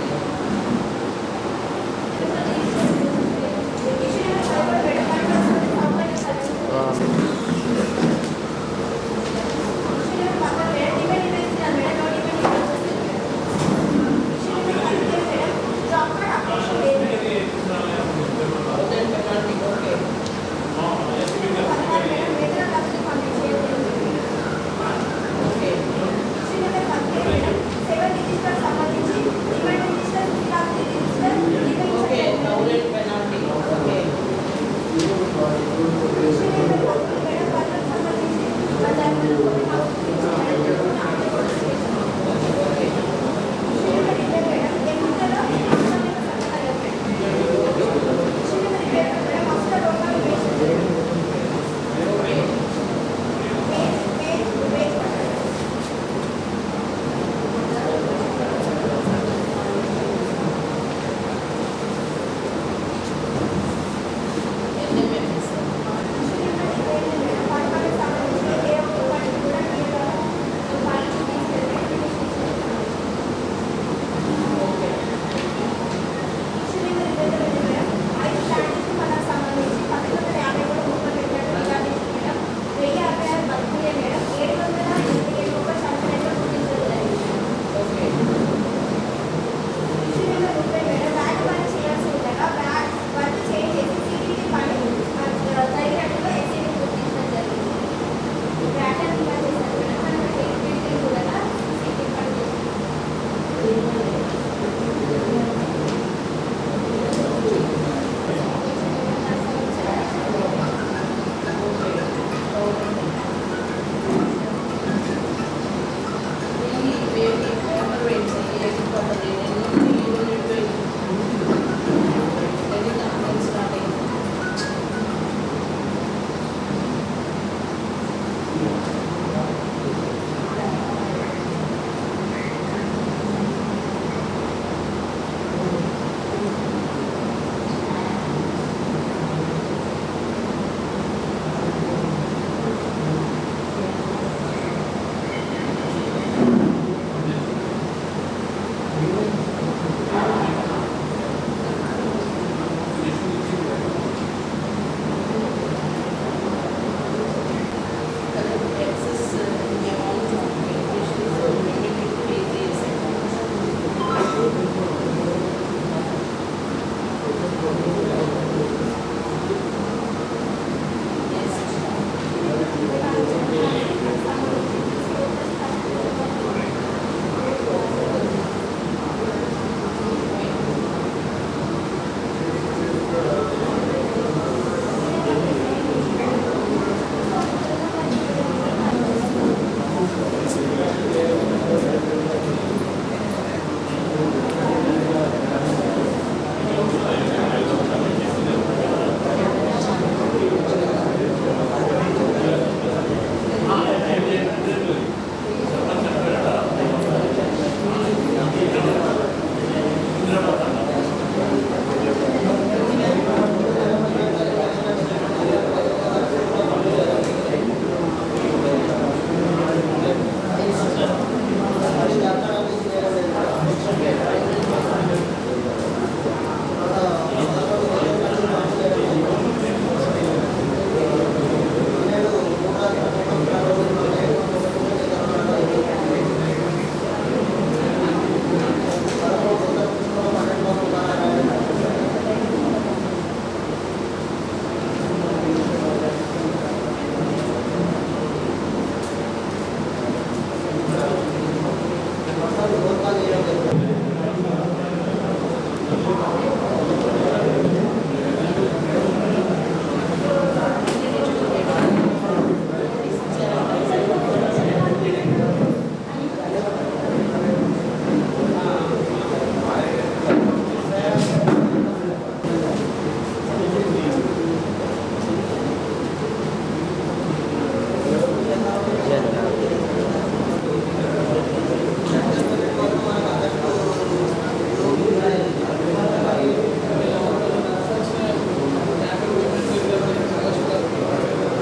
సంవత్సరాలు ఓర్పాలు చేయడం జరుగుతుంది.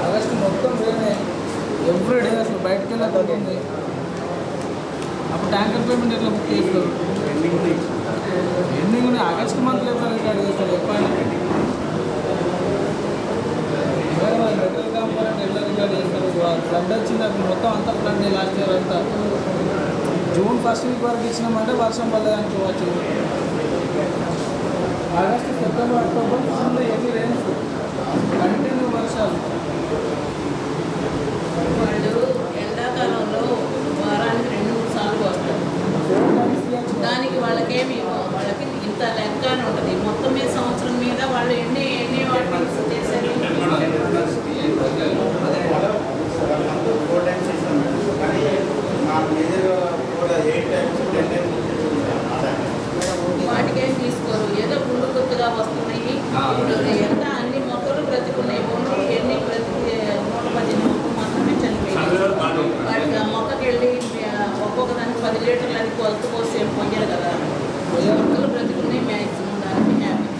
ఆగస్టు మొత్తం వేరే ఎవ్రీడే అసలు బయటకు వెళ్ళకపోతుంది. అప్పుడు ట్యాంకర్ పేమెంట్ ఎట్లా బుక్ చేస్తారు? ఎండింగ్ ఆగస్టు మంత్లో ఎట్లా రికార్డ్ చేస్తారు చెప్పండి. మెటల్ కాంపోనెంట్ ఎట్లా రికార్డ్ చేస్తారు? ఫ్లడ్ వచ్చింది అప్పుడు మొత్తం అంతా ఫ్లడ్ లాస్ట్ ఇయర్ అంతా. జూన్ ఫస్ట్ వీక్ వరకు ఇచ్చినామంటే వర్షం పడలేదు అనుకోవచ్చు. August September October full heavy rains, continue వర్షాలు. వాళ్ళు ఎండాకాలంలో వారానికి 2-3 సార్లు వస్తారు. దానికి వాళ్ళకి ఇంత లెక్క అని ఉంటుంది. మొత్తం మీద సంవత్సరం మీద వాళ్ళు ఎన్ని వాటిని చేశారు. 4 times ఇస్తాం కానీ మా మేజర్ కూడా 8 times 10 times వాటికేం తీసుకోరు. ఏదో గుండు గుర్తుగా వస్తున్నాయి. ఇప్పుడు ఎంత అన్ని మొక్కలు బ్రతికున్నాయి. ఓన్లీ ఎన్ని 110 మొక్కలు మాత్రమే చనిపోయాయి. వాటికి ఆ మొక్కకి వెళ్ళి ఒక్కొక్క దానికి 10 లీటర్లు అది కొలత పోసి ఏం పోయారు కదా. మొక్కలు బ్రతికున్నాయి. మ్యాక్సిమం దానికి హ్యాపీ.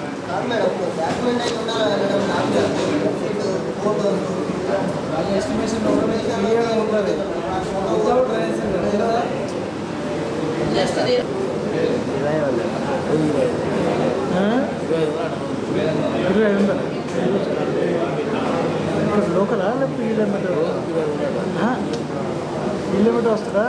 డాక్యుమెంట్ అయి ఉండాలి. వాళ్ళ ఎస్టిమేషన్ క్లియర్గా ఉంటుంది. వితౌట్ రైన్స్ కదా. నెక్స్ట్ లోకలా లేకపోతే కిలోమీటర్ వస్తుందా?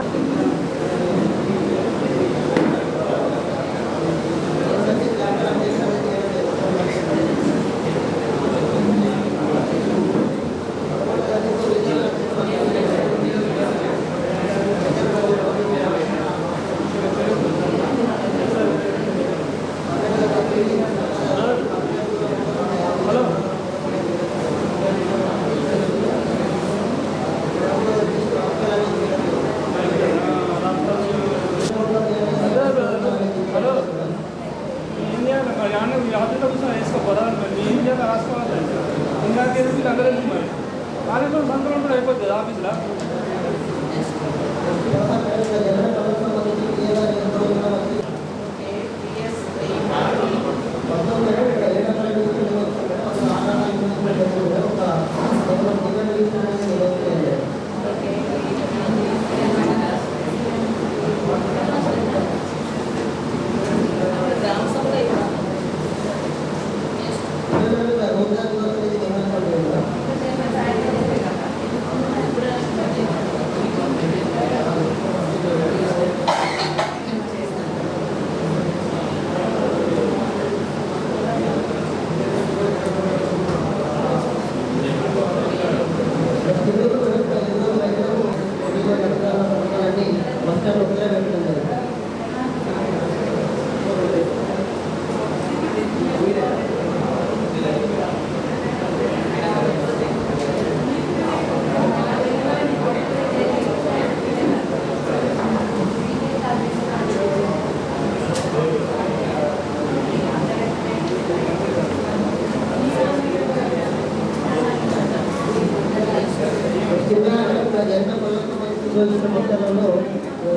మొత్తంలో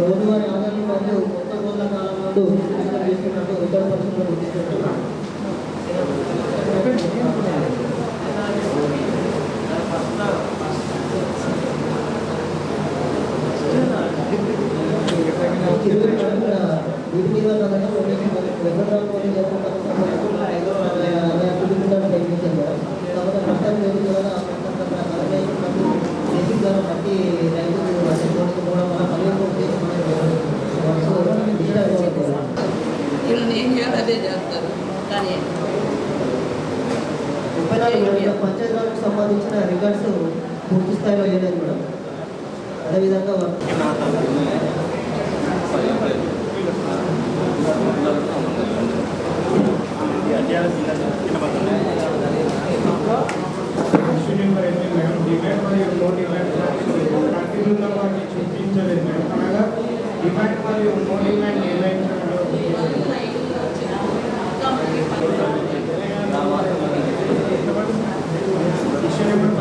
రోజువారీ ఆదాయం మరియు కొత్త రోజుల కాలం నుండి చేస్తున్నట్టు ఇతర పరిస్థితులు గుర్తిస్తున్నారు. వీటి మీద ప్రయత్నించారు కాకపోతే ప్రస్తుతం ద్వారా బేసిక్ ద్వారా ప్రతి రైతు కూడా మన పల్లెటూరు వీళ్ళని ఏం చేయాలి అదే చేస్తారు. కానీ పంచాయతీరాజ్కి సంబంధించిన రికార్డ్స్ పూర్తి స్థాయిలో లేదు మేడం. అదేవిధంగా డిమాండ్ మరియు నో డిమాండ్ నిర్వహించడంలో ఇష్యూ నెంబర్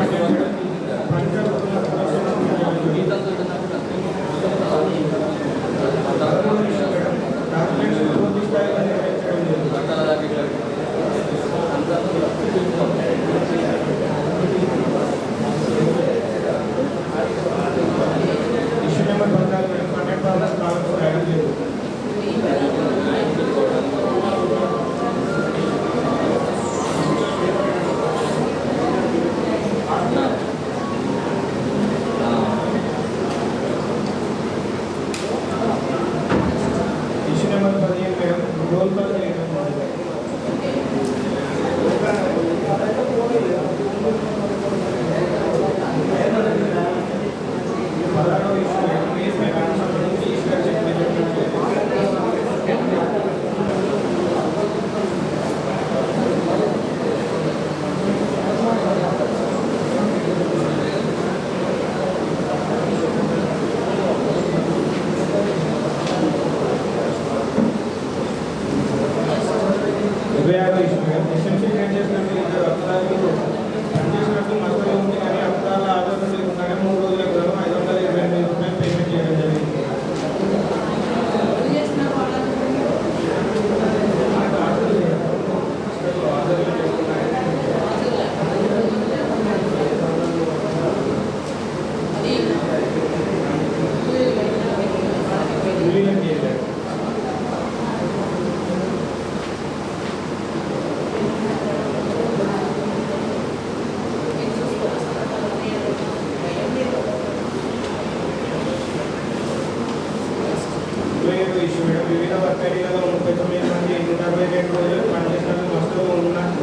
12 వివిధ వర్గీయులలో 39 మంది 162 రోజులు పనిచేసిన నష్టం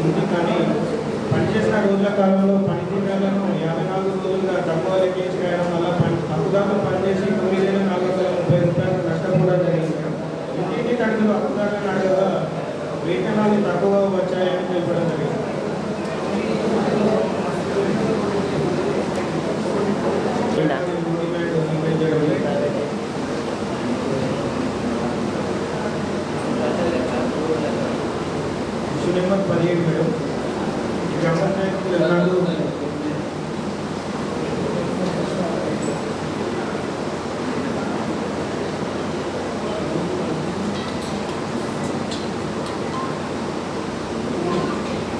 ఉంది. కానీ పనిచేసిన రోజుల కాలంలో పనితీరులను 54 రోజులుగా తక్కువ లెక్కించి వేయడం వల్ల హక్కుదారులు పనిచేసి 9,430 రూపాయలు నష్టం కూడా జరిగింది. ఇంటింటి తరగతులు హక్కుదారులను అడగగా వేతనాలు తక్కువ వచ్చాయని తెలపడం జరిగింది. Issue number 17 madam.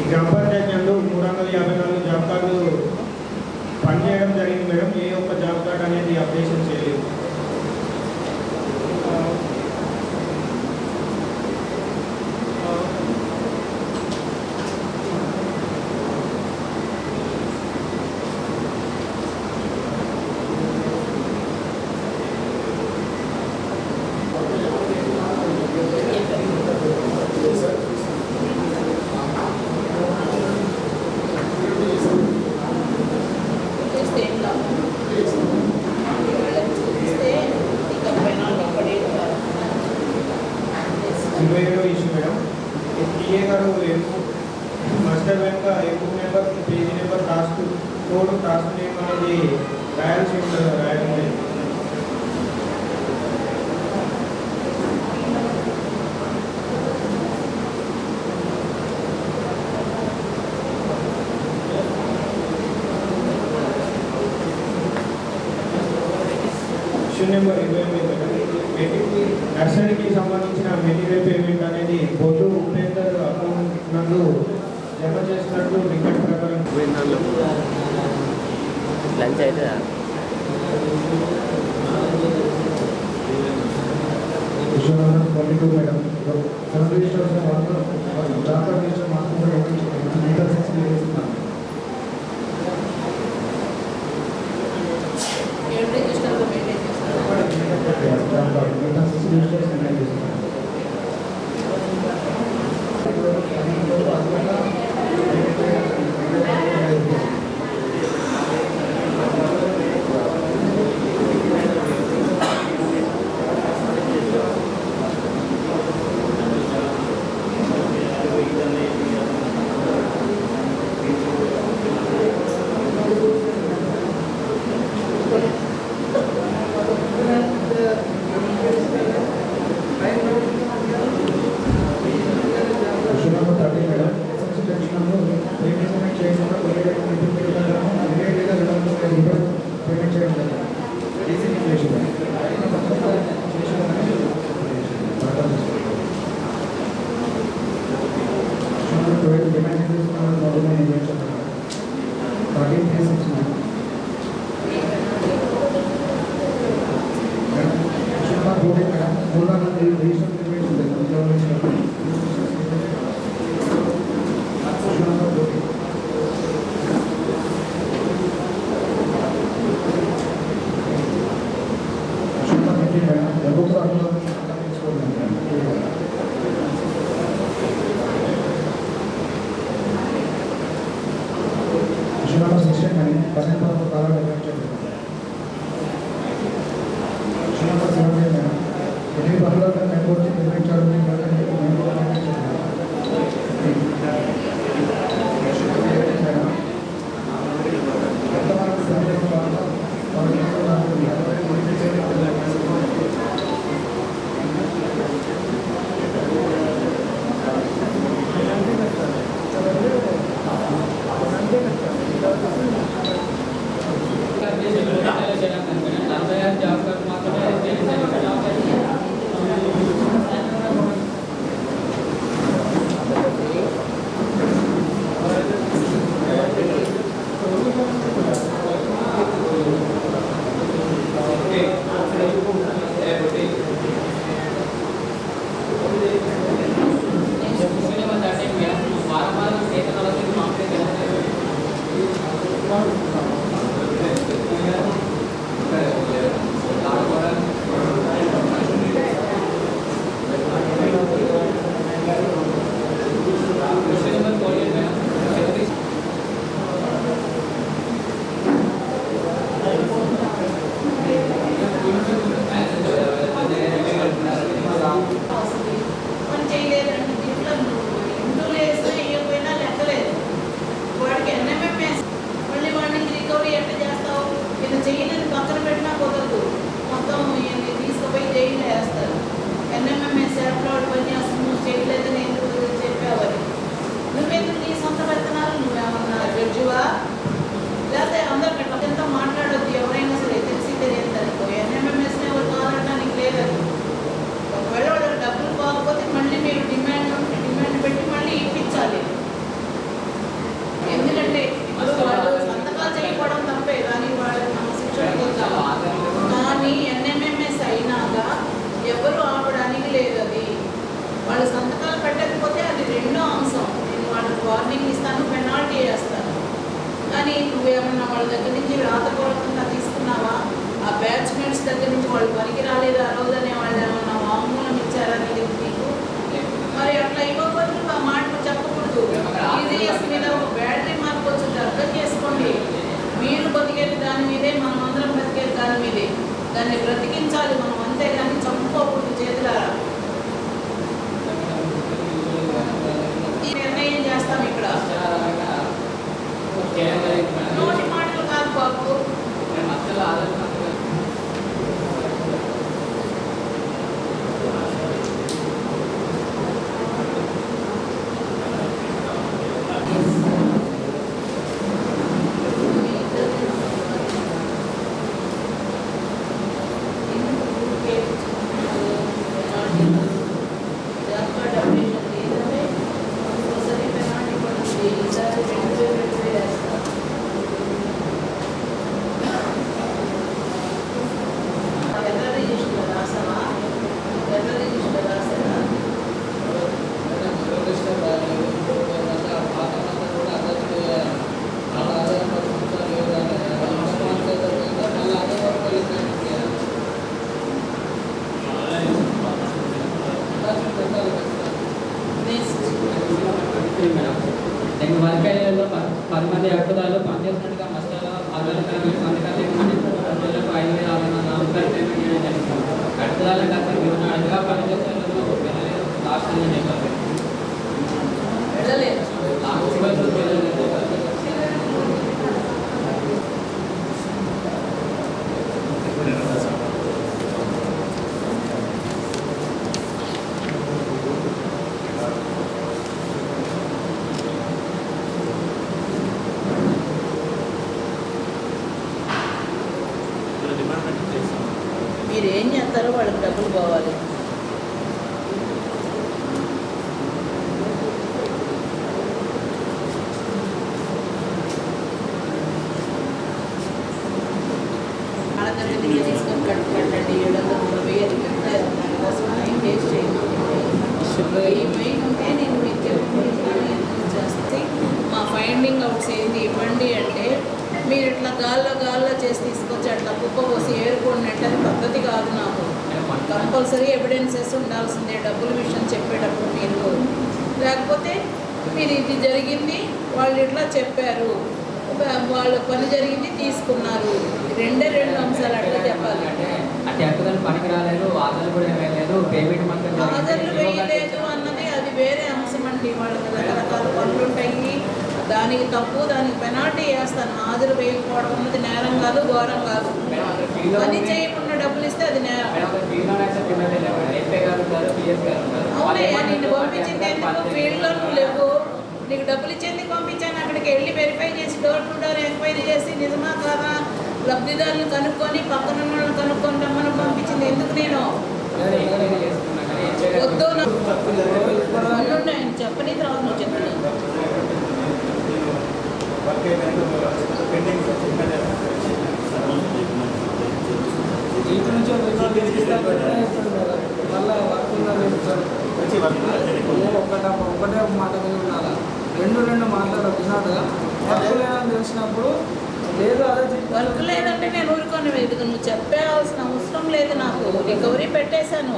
గ్రామ పంచాయతీ నందు 354 జాబ్ కార్డులు పనిచేయడం జరిగింది మేడం. ఏ ఒక్క జాబ్ కార్డు అనేది అప్డేషన్ చేయలేదు. Issue madam. టీఏ గారు మాస్టర్ వెనుక ఎప్పుడు number page number task code task name అనేది రాయాల్సి ఉంటుంది. రాయాలి ఇష్యూ నెంబర్ 28 నర్సరీకి సంబంధించిన మెటీరియల్ పేమెంట్ అనేది బొడ్డు ఉపేందర్ అకౌంట్ నందు జమ చేసినట్లు రికార్డ్ ప్రకారం లంచ్ అవుతుందా? Issue number 22 madam. Seven registers doctor register మాత్రం ఇస్తున్నాను. పబ్లిక్ మేడం 3 రిజిస్టర్ పేమెంట్స్ ఉంటాయి దాన్ని బ్రతికించాలి మనం, అంతేగాని చంపుకోకూడదు చేతులారా. ఈ నిర్ణయం చేస్తాం ఇక్కడ. నోటి మాటలు కాదు బాబు. వర్క్ ఏరియాలో 10 మంది అక్కుదాలు పనిచేసినట్టుగా మసాలా ఆధార్ కార్డు సంతకాలు ప్రజలకు 5,600 పేమెంట్ చేయడం జరిగింది. అక్కుదాలకు అసలు వివరణగా పనిచేసే లాస్ట్ మీరు ఏం చేస్తారో వాళ్ళకి డబ్బులు పోవాలి. కంపల్సరీ ఎవిడెన్సెస్ ఉండాల్సిందే డబ్బుల విషయం చెప్పేటప్పుడు మీరు. లేకపోతే మీరు ఇది జరిగింది వాళ్ళు ఇట్లా చెప్పారు, వాళ్ళ పని జరిగింది తీసుకున్నారు, రెండు అంశాలు అట్లా చెప్పాలి. అంటే ఎక్కదని పనికి రాలేదు, ఆధార్లు కూడా వేయలేదు, పేమెంట్ మాత్రం ఆధార్లు వేయలేదు అన్నది అది వేరే అంశం అండి. వాళ్ళకి రకరకాల పనులు ఉంటాయి, దానికి తప్పు, దానికి పెనాల్టీ వేస్తాను. ఆధార్ వేయకపోవడం అన్నది నేరం కాదు, ఘోరం కాదు. పని చేయకుండా డబ్బులు ఇస్తే అది నేరం. అవునయ్యా, నిన్ను పంపించింది ఎందుకు? ఫీల్డ్లో నువ్వు లేవు, నీకు డబ్బులు ఇచ్చేందుకు పంపించాను. అక్కడికి వెళ్ళి వెరిఫై చేసి డోర్ టు డోర్ ఎంక్వైరీ చేసి నిజమా కాదా లబ్ధిదారులను కనుక్కొని పక్కన వాళ్ళని కనుక్కొని రమ్మని పంపించింది ఎందుకు? నేను వద్దు ఆయన చెప్పని తర్వాత నువ్వు చెప్పని. ఇంటి నుంచి మళ్ళీ వర్క్ ఒకటే మాట మీద ఉండాలా, రెండు మాట్లాడాలి. వినాడుగా వర్క్ లేదని తెలిసినప్పుడు లేదు అదే వర్క్ లేదంటే నేను ఊరుకొని వేదిక నువ్వు చెప్పాల్సిన అవసరం లేదు. నాకు రికవరీ పెట్టేశాను.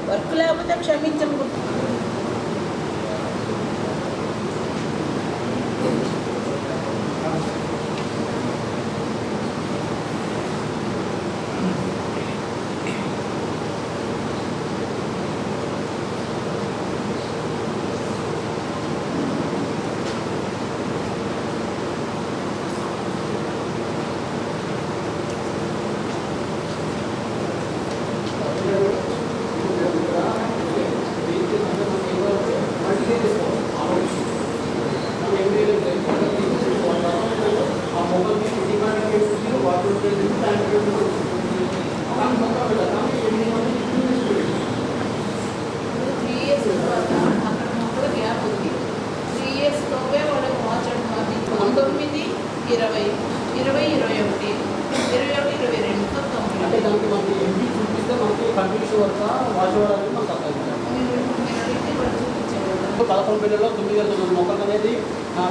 వర్క్ లేకపోతే క్షమించను. పదకొండు బిల్లులో 9,900 మొక్కలు అనేది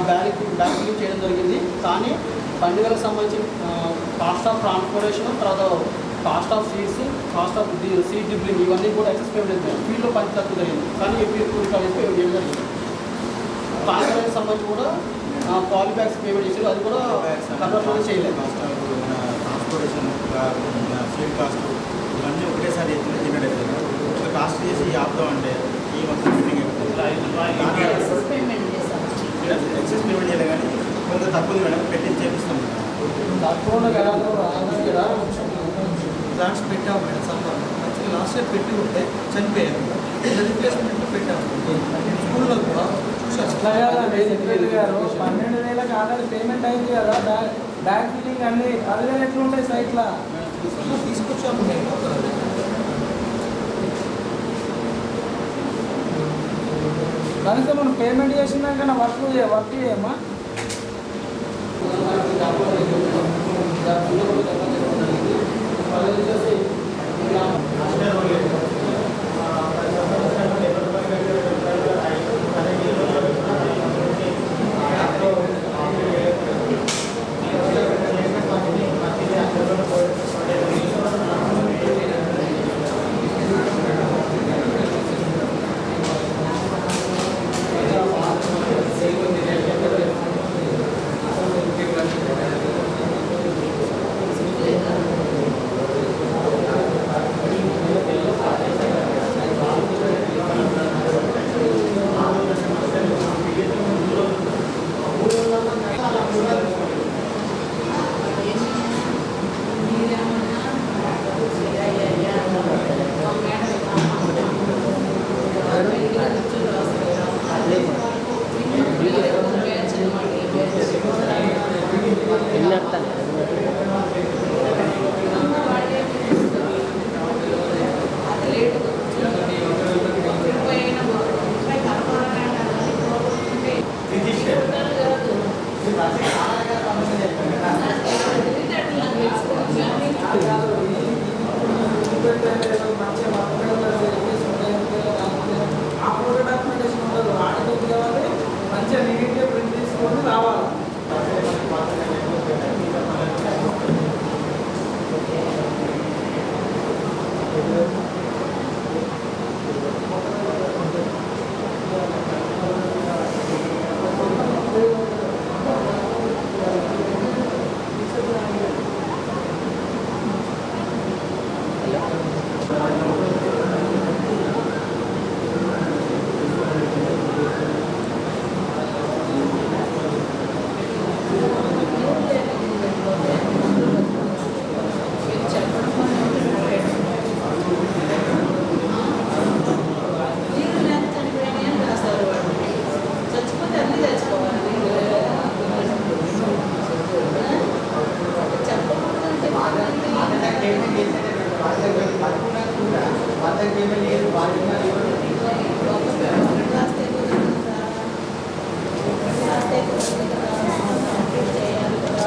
బ్యాక్ చేయడం జరిగింది. కానీ పండుగలకు సంబంధించి కాస్ట్ ఆఫ్ ట్రాన్స్పోర్టేషన్, తర్వాత cost of seeds, cost of seed dribbling ఇవన్నీ కూడా ఎక్సెస్ పేమెంట్ ఫీల్డ్లో పని తక్కువ జరిగింది. కానీ ఏం జరిగింది. కాంట్రాక్ట్కి సంబంధించి కూడా పాలిబ్యాగ్స్ పేమెంట్ చేసారు, అది కూడా కన్వర్షన్ చేయలేదు. ట్రాన్స్పోర్టేషన్ సీడ్ కాస్ట్ ఇవన్నీ ఒకటేసారి జనరేట్ అవుతుంది. ఒక కాస్ట్ చేసి ఆపుదాం అంటే ఈ మొత్తం బిల్డింగ్ ఎక్సెస్ పేమెంట్ చేయలేదు, కానీ కొంత తక్కువ మేడం పెట్టి చేపిస్తాం. ప్లాన్స్ పెట్టాము మేడం సంబంధం. యాక్చువల్లీ లాస్ట్ ఇయర్ పెట్టి ఉంటే చనిపోయారు, రిప్లేస్మెంట్ పెట్టాము. స్కూల్లో కూడా చూసారు 12,000 ఆల్రెడీ పేమెంట్ అయింది కదా, బ్యాక్ ఫిల్లింగ్ అన్ని అదే ఎట్లుంటాయి సైట్లో తీసుకొచ్చాము. కనీసం మనం పేమెంట్ చేసినాక వర్క్ చేయమ్మా.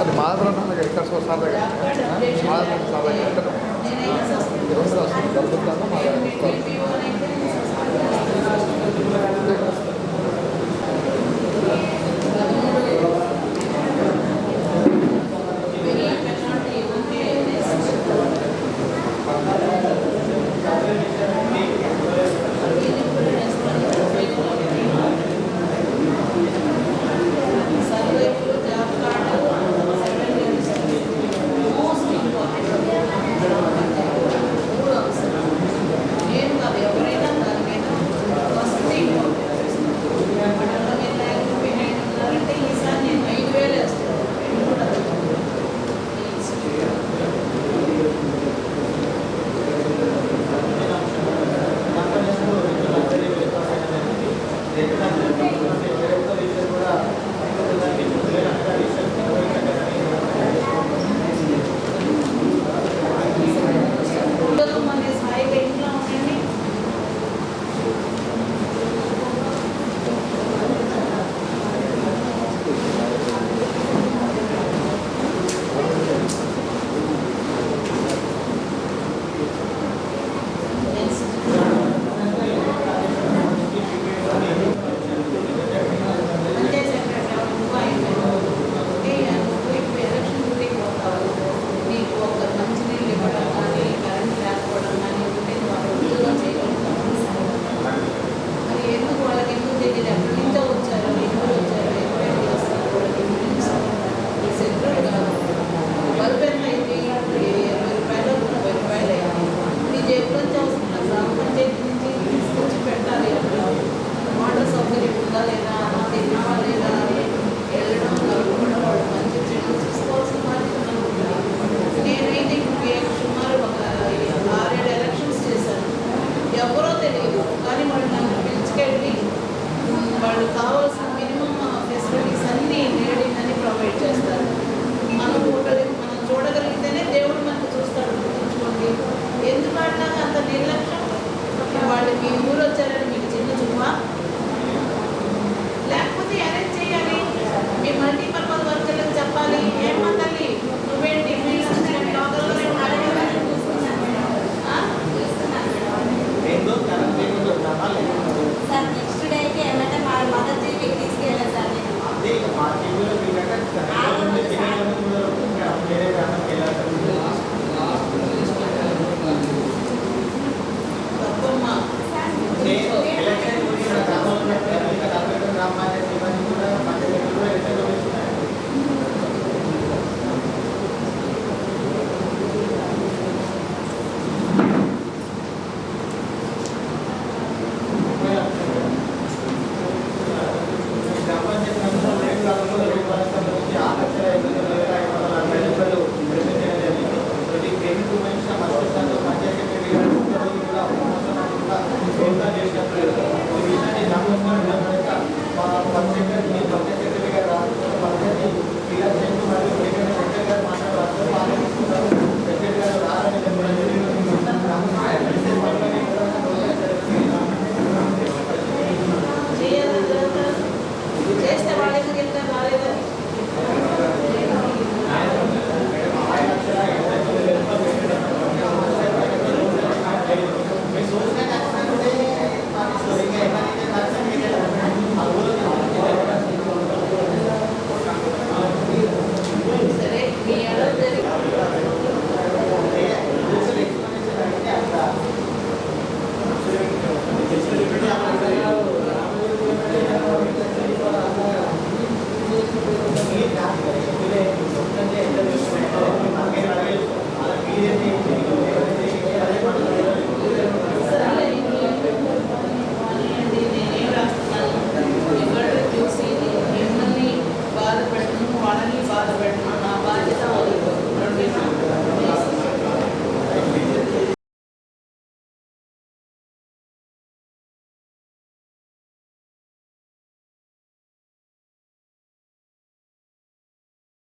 అది మాధవరం ఎక్కడ సార్ మాధవరం సార్ ఎక్కడ వాళ్ళు కావాల్సిన మినిమం ఫెసిలిటీస్ అన్నీ లేడీని ప్రొవైడ్ చేస్తారు. మనం చూడగలిగితేనే దేవుడు మనకు చూస్తాడు. గుర్తుంచుకోండి. ఎందుకు అట్లాగా అంత నిర్లక్ష్యం? వాళ్ళు మీ ఊరు వచ్చారని మీకు చిన్న చూపా, లేకపోతే అరేంజ్ చేయాలి. మీ మల్టీపర్పస్ వర్కర్లకు చెప్పాలి.